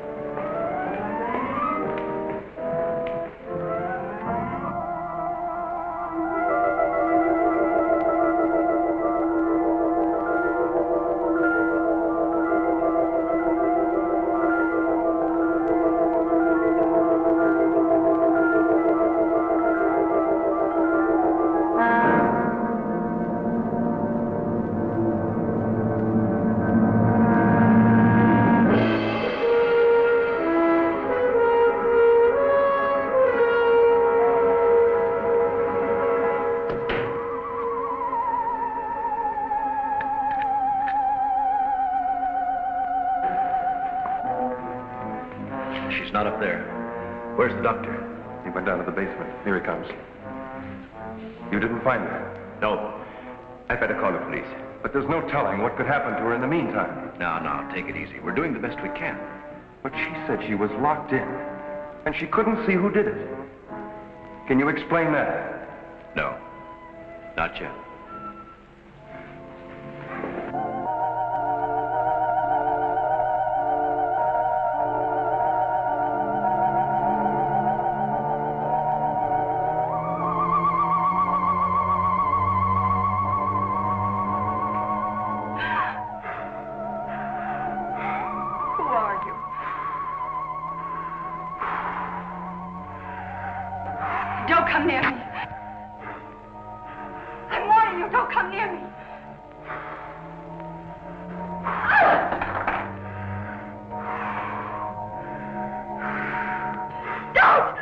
She's not up there. Where's the doctor? He went down to the basement. Here he comes. You didn't find her? No. I'd better call the police. But there's no telling what could happen to her in the meantime. No, take it easy. We're doing the best we can. But she said she was locked in, and she couldn't see who did it. Can you explain that? No. Not yet. Don't come near me. I'm warning you, don't come near me. Don't!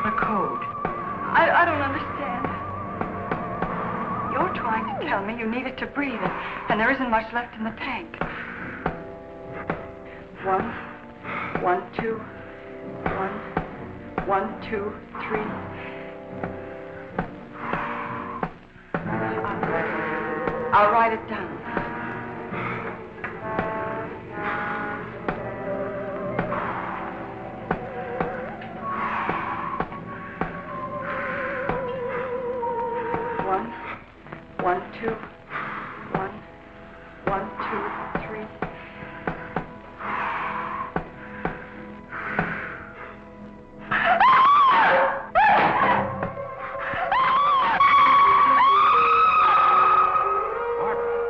The code. I don't understand. You're trying to tell me you need it to breathe, and there isn't much left in the tank. 1, 1, 2, 1, 1, 2, 3. I'll write it down. 1, 2, 1, 1, 2, 3.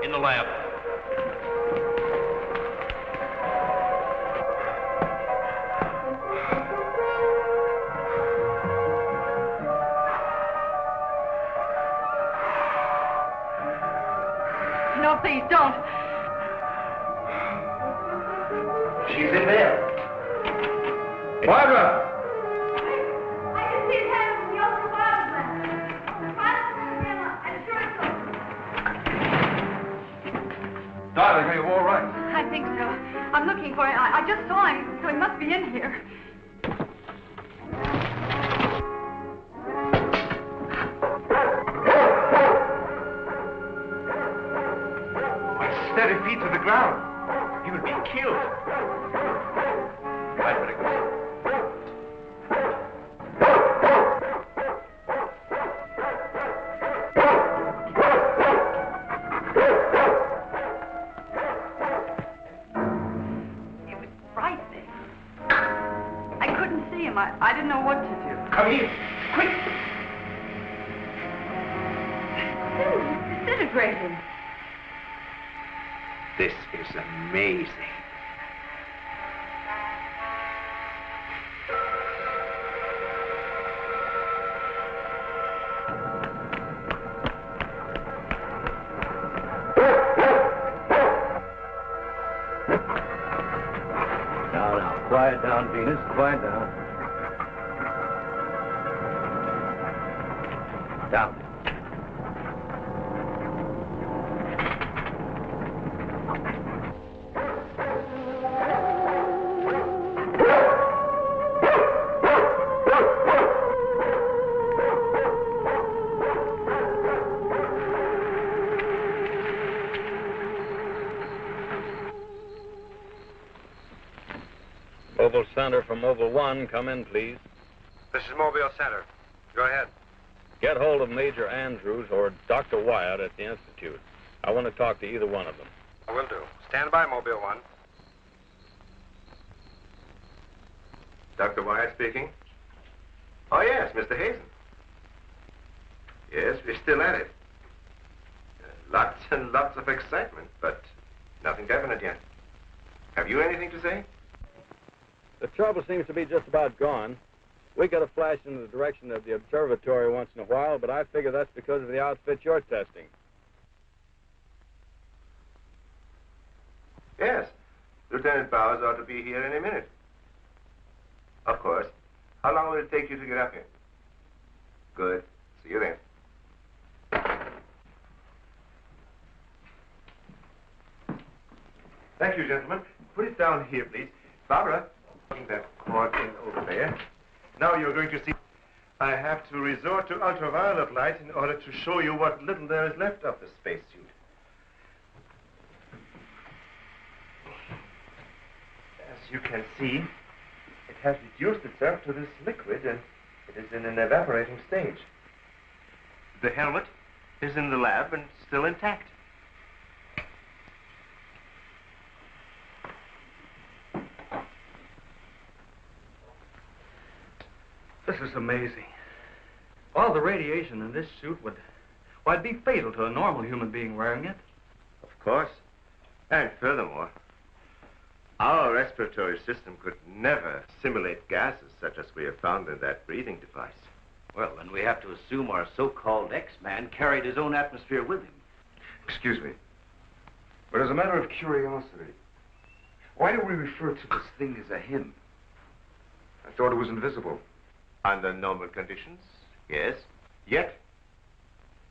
In the lab. No, please don't. She's in there. Barbara! I can see his head from the ultraviolet lens. I'm sure it's Darling, are you all right? I think so. I'm looking for him. I just saw him, so he must be in here. Steady feet to the ground. He would be killed. I'd better go. It was frightening. I couldn't see him. I didn't know what to do. Come here. Quick. Disintegrating. This is amazing. Now, quiet down, Venus. Quiet down. Down. Mobile Center from Mobile 1, come in, please. This is Mobile Center. Go ahead. Get hold of Major Andrews or Dr. Wyatt at the Institute. I want to talk to either one of them. I will do. Stand by, Mobile 1. Dr. Wyatt speaking. Oh, yes, Mr. Hazen. Yes, we're still at it. Lots and lots of excitement, but nothing definite yet. Have you anything to say? The trouble seems to be just about gone. We get a flash in the direction of the observatory once in a while, but I figure that's because of the outfit you're testing. Yes. Lieutenant Bowers ought to be here any minute. Of course. How long will it take you to get up here? Good. See you then. Thank you, gentlemen. Put it down here, please. Barbara, putting that cord in over there. Now you're going to see. I have to resort to ultraviolet light in order to show you what little there is left of the spacesuit. As you can see, it has reduced itself to this liquid, and it is in an evaporating stage. The helmet is in the lab and still intact. This is amazing. All the radiation in this suit would, well, it'd be fatal to a normal human being wearing it. Of course. And furthermore, our respiratory system could never simulate gases such as we have found in that breathing device. Well, then we have to assume our so-called X-Man carried his own atmosphere with him. Excuse me, but as a matter of curiosity, why do we refer to this thing as a him? I thought it was invisible. Under normal conditions, yes. Yet,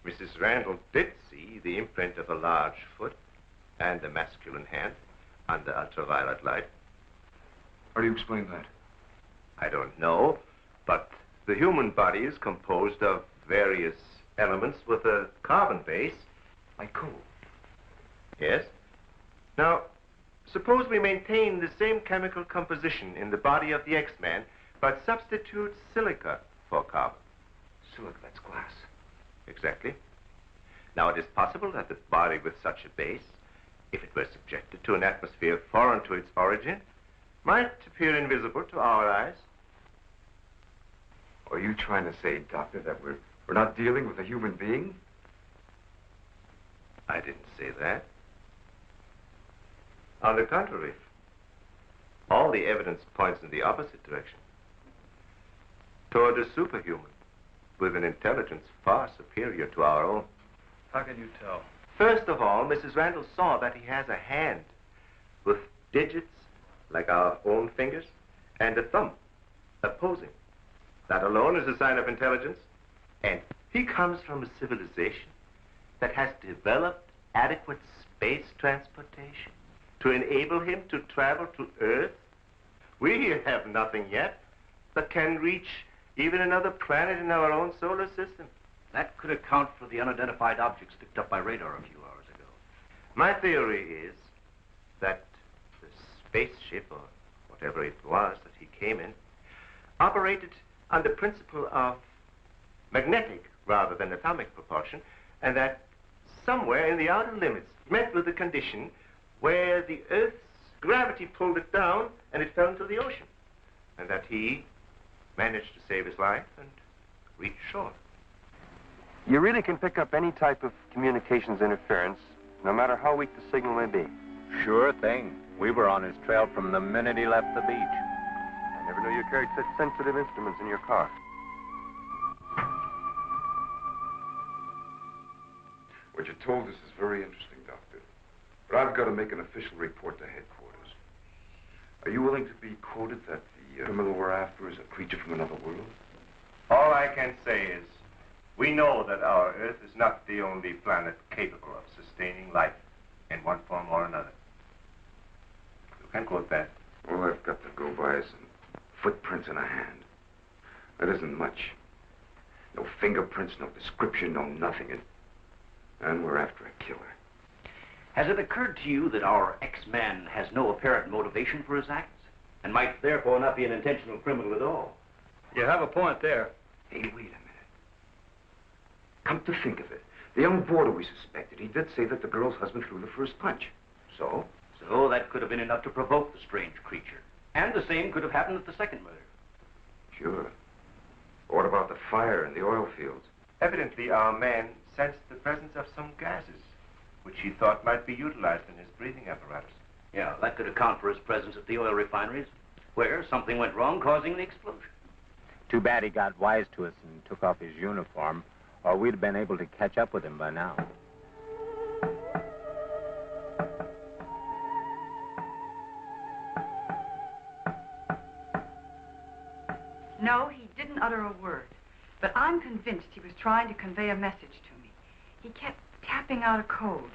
Mrs. Randall did see the imprint of a large foot and a masculine hand under ultraviolet light. How do you explain that? I don't know, but the human body is composed of various elements with a carbon base. Like coal? Yes. Now, suppose we maintain the same chemical composition in the body of the X-Man, but substitute silica for carbon. Silica, that's glass. Exactly. Now, it is possible that the body with such a base, if it were subjected to an atmosphere foreign to its origin, might appear invisible to our eyes. Are you trying to say, Doctor, that we're not dealing with a human being? I didn't say that. On the contrary, all the evidence points in the opposite direction, toward a superhuman with an intelligence far superior to our own. How can you tell? First of all, Mrs. Randall saw that he has a hand with digits like our own fingers and a thumb opposing. That alone is a sign of intelligence. And he comes from a civilization that has developed adequate space transportation to enable him to travel to Earth. We have nothing yet that can reach even another planet in our own solar system. That could account for the unidentified objects picked up by radar a few hours ago. My theory is that the spaceship, or whatever it was that he came in, operated on the principle of magnetic rather than atomic propulsion, and that somewhere in the outer limits met with a condition where the Earth's gravity pulled it down and it fell into the ocean, and that he managed to save his life and reach shore. You really can pick up any type of communications interference, no matter how weak the signal may be. Sure thing. We were on his trail from the minute he left the beach. I never knew you carried such sensitive instruments in your car. What you told us is very interesting, Doctor. But I've got to make an official report to headquarters. Are you willing to be quoted that the criminal we're after is a creature from another world? All I can say is, we know that our Earth is not the only planet capable of sustaining life in one form or another. You can quote that. Well, I've got to go by some footprints in a hand. That isn't much. No fingerprints, no description, no nothing. And we're after a killer. Has it occurred to you that our X-Man has no apparent motivation for his acts, and might therefore not be an intentional criminal at all? You have a point there. Hey, wait a minute. Come to think of it, the young boarder we suspected, he did say that the girl's husband threw the first punch. So? So that could have been enough to provoke the strange creature. And the same could have happened at the second murder. Sure. What about the fire in the oil fields? Evidently, our man sensed the presence of some gases, which he thought might be utilized in his breathing apparatus. Yeah, that could account for his presence at the oil refineries, where something went wrong, causing the explosion. Too bad he got wise to us and took off his uniform, or we'd have been able to catch up with him by now. No, he didn't utter a word. But I'm convinced he was trying to convey a message to me. He kept tapping out a code.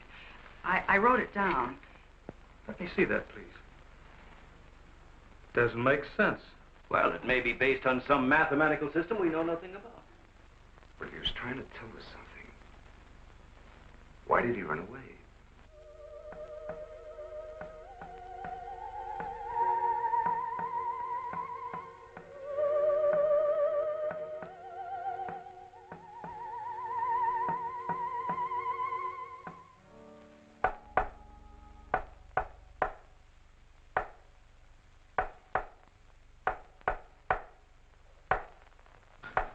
I wrote it down. Let me see that, please. Doesn't make sense. Well, it may be based on some mathematical system we know nothing about. But he was trying to tell us something. Why did he run away?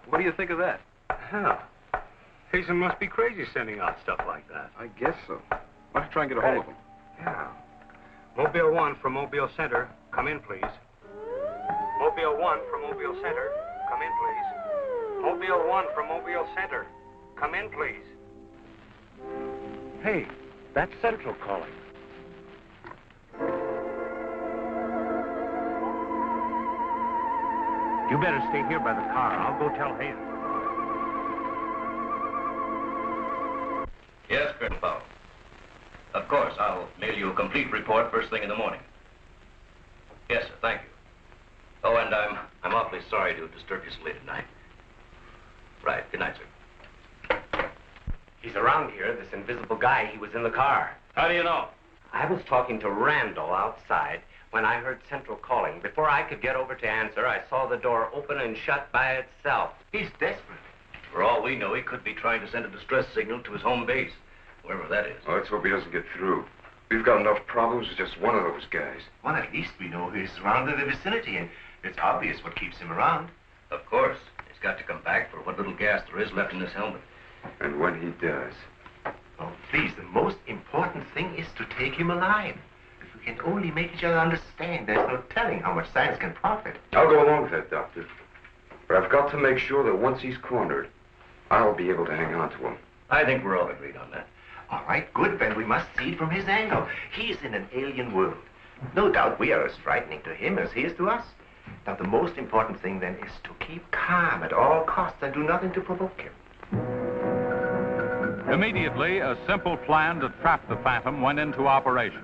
What do you think of that? Hell, Hazen must be crazy sending out stuff like that. I guess so. Why don't you try and get a hold of him? Yeah. Mobile 1 from Mobile Center. Come in, please. Mobile 1 from Mobile Center. Come in, please. Mobile 1 from Mobile Center. Come in, please. Hey, that's Central calling. You better stay here by the car. I'll go tell Hazen. Yes, Colonel Powell. Of course, I'll mail you a complete report first thing in the morning. Yes, sir, thank you. Oh, and I'm awfully sorry to disturb you so late at night. Right, good night, sir. He's around here, this invisible guy. He was in the car. How do you know? I was talking to Randall outside when I heard Central calling. Before I could get over to answer, I saw the door open and shut by itself. He's desperate. For all we know, he could be trying to send a distress signal to his home base, wherever that is. Well, let's hope he doesn't get through. We've got enough problems with just one of those guys. Well, at least we know he's around in the vicinity, and it's obvious what keeps him around. Of course. He's got to come back for what little gas there is left in his helmet. And when he does... Oh, please, the most important thing is to take him alive. If we can only make each other understand, there's no telling how much science can profit. I'll go along with that, Doctor. But I've got to make sure that once he's cornered, I'll be able to hang on to him. I think we're all agreed on that. All right, good, then we must see it from his angle. He's in an alien world. No doubt we are as frightening to him as he is to us. Now, the most important thing, then, is to keep calm at all costs and do nothing to provoke him. Immediately, a simple plan to trap the Phantom went into operation.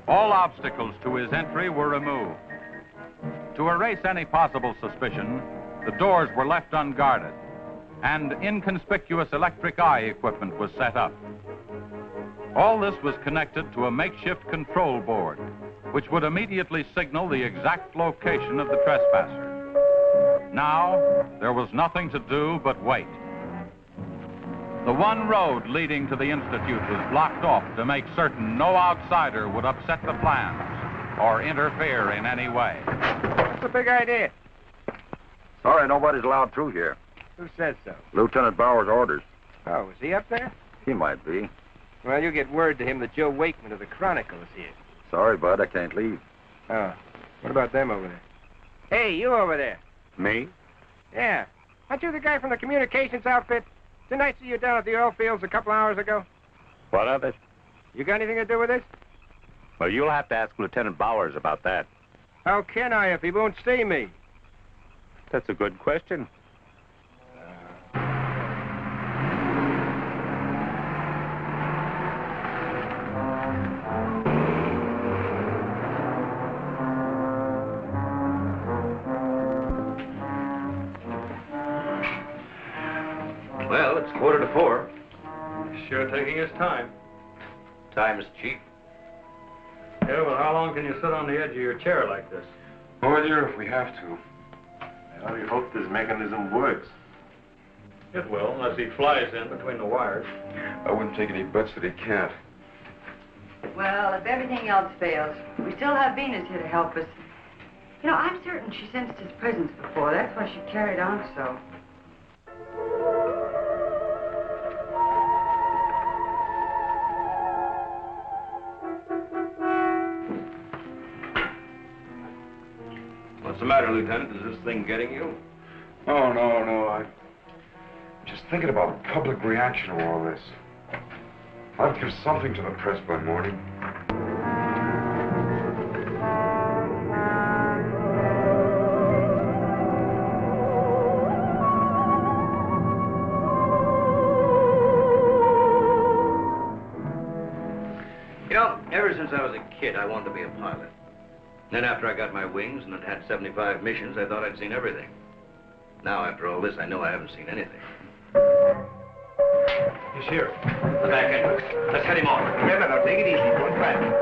All obstacles to his entry were removed. To erase any possible suspicion, the doors were left unguarded, and inconspicuous electric eye equipment was set up. All this was connected to a makeshift control board, which would immediately signal the exact location of the trespasser. Now, there was nothing to do but wait. The one road leading to the Institute was blocked off to make certain no outsider would upset the plans or interfere in any way. What's the big idea? Sorry, nobody's allowed through here. Who says so? Lieutenant Bauer's orders. Oh, is he up there? He might be. Well, you get word to him that Joe Wakeman of the Chronicle is here. Sorry, Bud, I can't leave. Oh, what about them over there? Hey, you over there. Me? Yeah. Aren't you the guy from the communications outfit? Didn't I see you down at the oil fields a couple hours ago? What of it? You got anything to do with this? Well, you'll have to ask Lieutenant Bowers about that. How can I if he won't see me? That's a good question. Well, it's 4:45. Sure taking his time. Time is cheap. Yeah, well, how long can you sit on the edge of your chair like this? Oh, dear, if we have to. Well, we hope this mechanism works. It will, unless he flies in between the wires. I wouldn't take any bets that he can't. Well, if everything else fails, we still have Venus here to help us. You know, I'm certain she sensed his presence before. That's why she carried on so. What's the matter, Lieutenant? Is this thing getting you? Oh, no. I'm just thinking about public reaction to all this. I'll give something to the press by morning. You know, ever since I was a kid, I wanted to be a pilot. Then after I got my wings and had had 75 missions, I thought I'd seen everything. Now, after all this, I know I haven't seen anything. He's here. The back entrance. Let's head him off. Remember, now, take it easy. Don't try.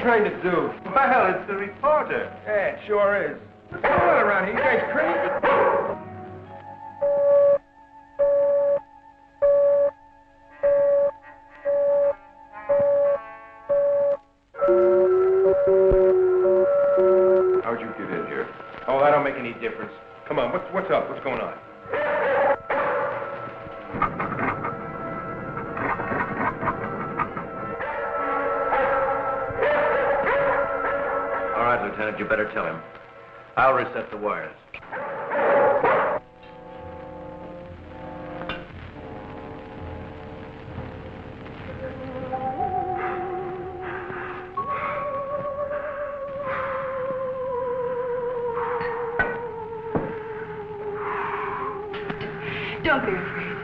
Trying to do? Well, it's the reporter. Yeah, it sure is. What's going on around here? You guys crazy? Oh, that don't make any difference. Come on, what's up? What's going on? All right, Lieutenant, you better tell him. I'll reset the wires. Don't be afraid.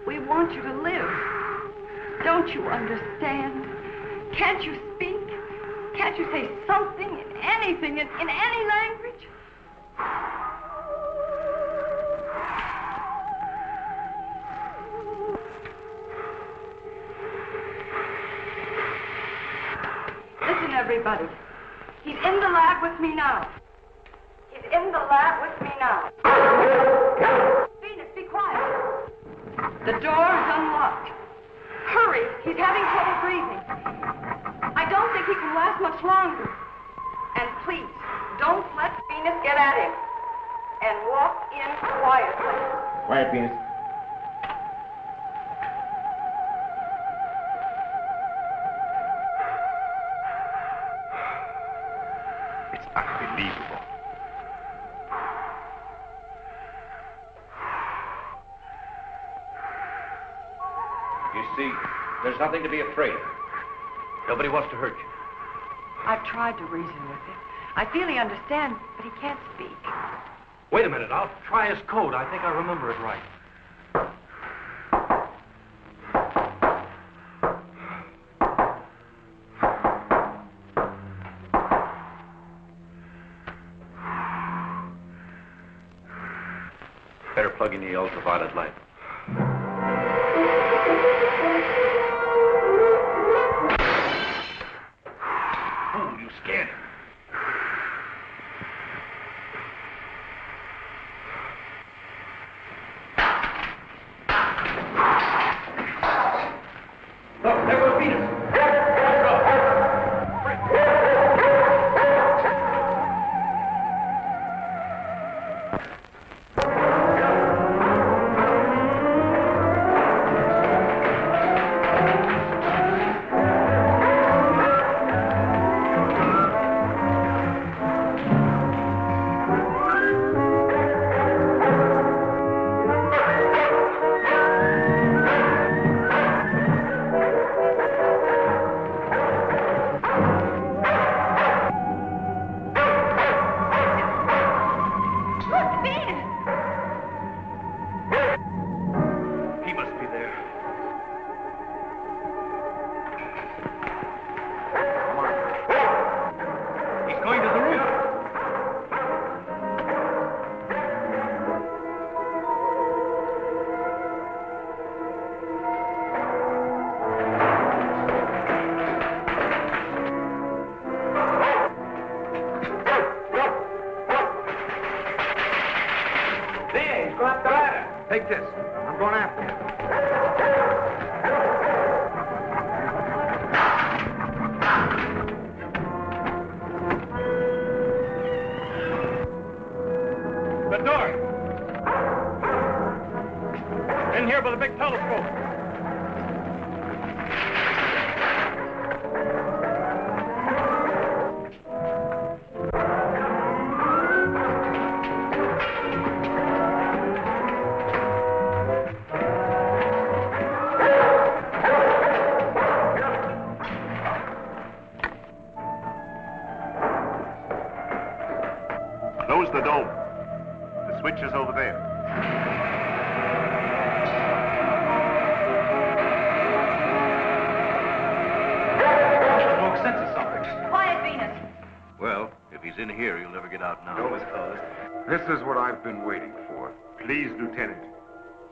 We want you to live. Don't you understand? Can't you speak? Can't you say something, anything, in any language? Listen, everybody. He's in the lab with me now. He's in the lab with me now. Venus, be quiet. The door is unlocked. Hurry, he's having trouble breathing. I don't think he can last much longer. And please, don't let Venus get at him. And walk in quietly. Quiet, Venus. It's unbelievable. You see, there's nothing to be afraid of. Nobody wants to hurt you. I've tried to reason with him. I feel he understands, but he can't speak. Wait a minute, I'll try his code. I think I remember it right. Better plug in the ultraviolet light. Oh, you scared him. Look, there goes Venus. Take this. I'm going after him. The door. In here by the big telescope. Close the dome. The switch is over there. Smoke senses something. Quiet, Venus. Well, if he's in here, he'll never get out now. Dome is closed. This is what I've been waiting for. Please, Lieutenant.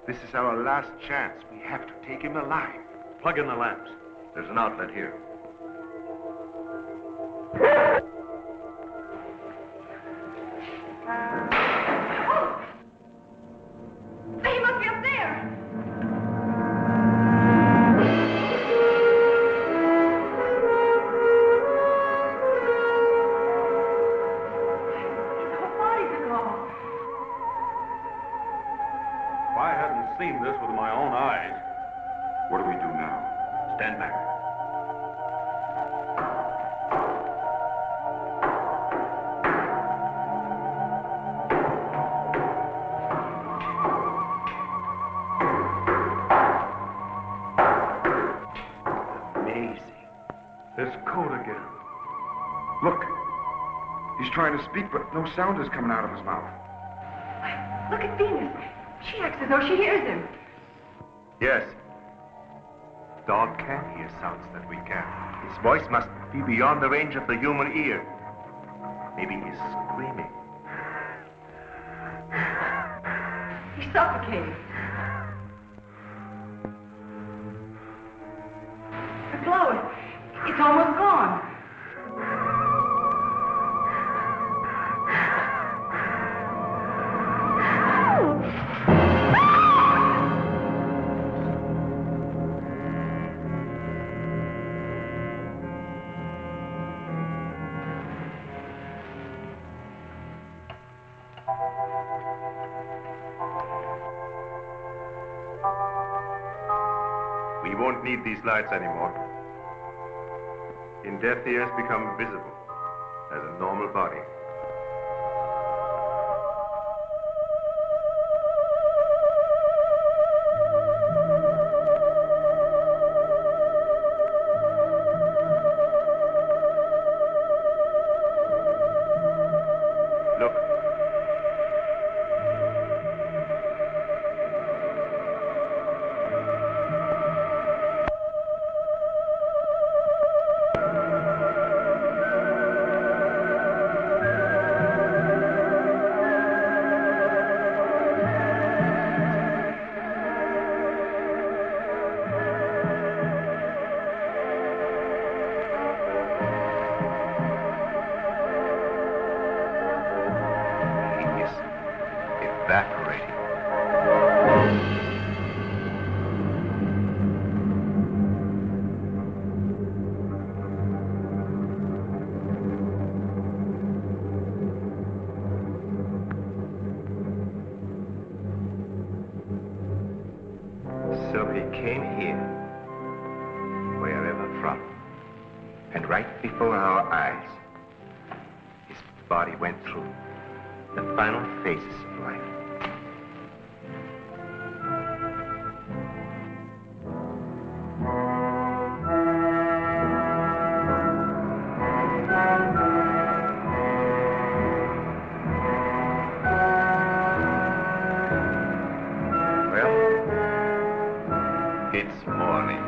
This is our last chance. We have to take him alive. Plug in the lamps. There's an outlet here. He must be up there. His whole body's seen this with my own eyes. What do we do now? Stand back. There's code again. Look. He's trying to speak, but no sound is coming out of his mouth. Look at Venus. She acts as though she hears him. Yes. Dog can hear sounds that we can. His voice must be beyond the range of the human ear. Maybe he's screaming. He's suffocating. The glow, it's almost gone. We won't need these lights anymore. In death, he has become visible as a normal body. Look. Evaporating. So he came here, wherever from, and right before our eyes, his body went through the final phases of life. Well, it's morning.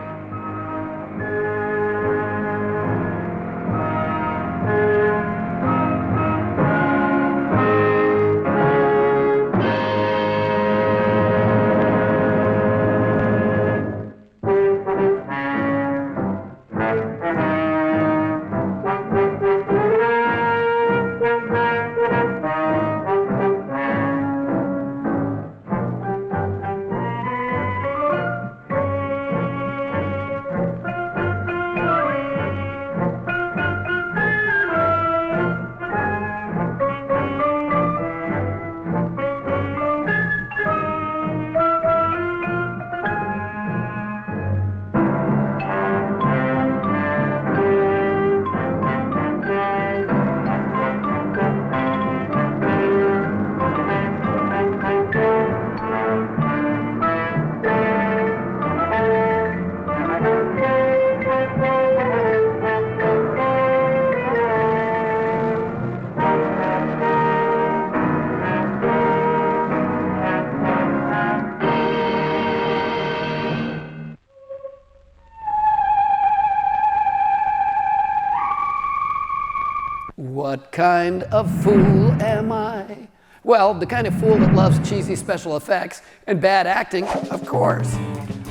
What kind of fool am I? Well, the kind of fool that loves cheesy special effects and bad acting, of course.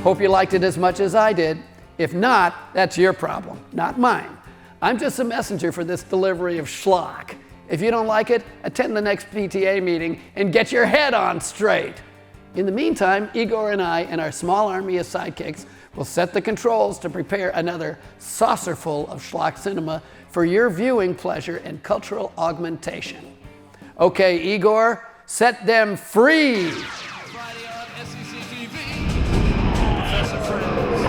Hope you liked it as much as I did. If not, that's your problem, not mine. I'm just a messenger for this delivery of schlock. If you don't like it, attend the next PTA meeting and get your head on straight. In the meantime, Igor and I and our small army of sidekicks will set the controls to prepare another saucerful of schlock cinema for your viewing pleasure and cultural augmentation. Okay, Igor, set them free! Friday on SCCtv. SCCtv. Professor Friends.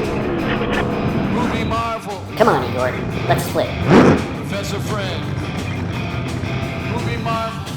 Movie Marvel. Come on, Igor. Let's split. Professor Friends. Movie Marvel.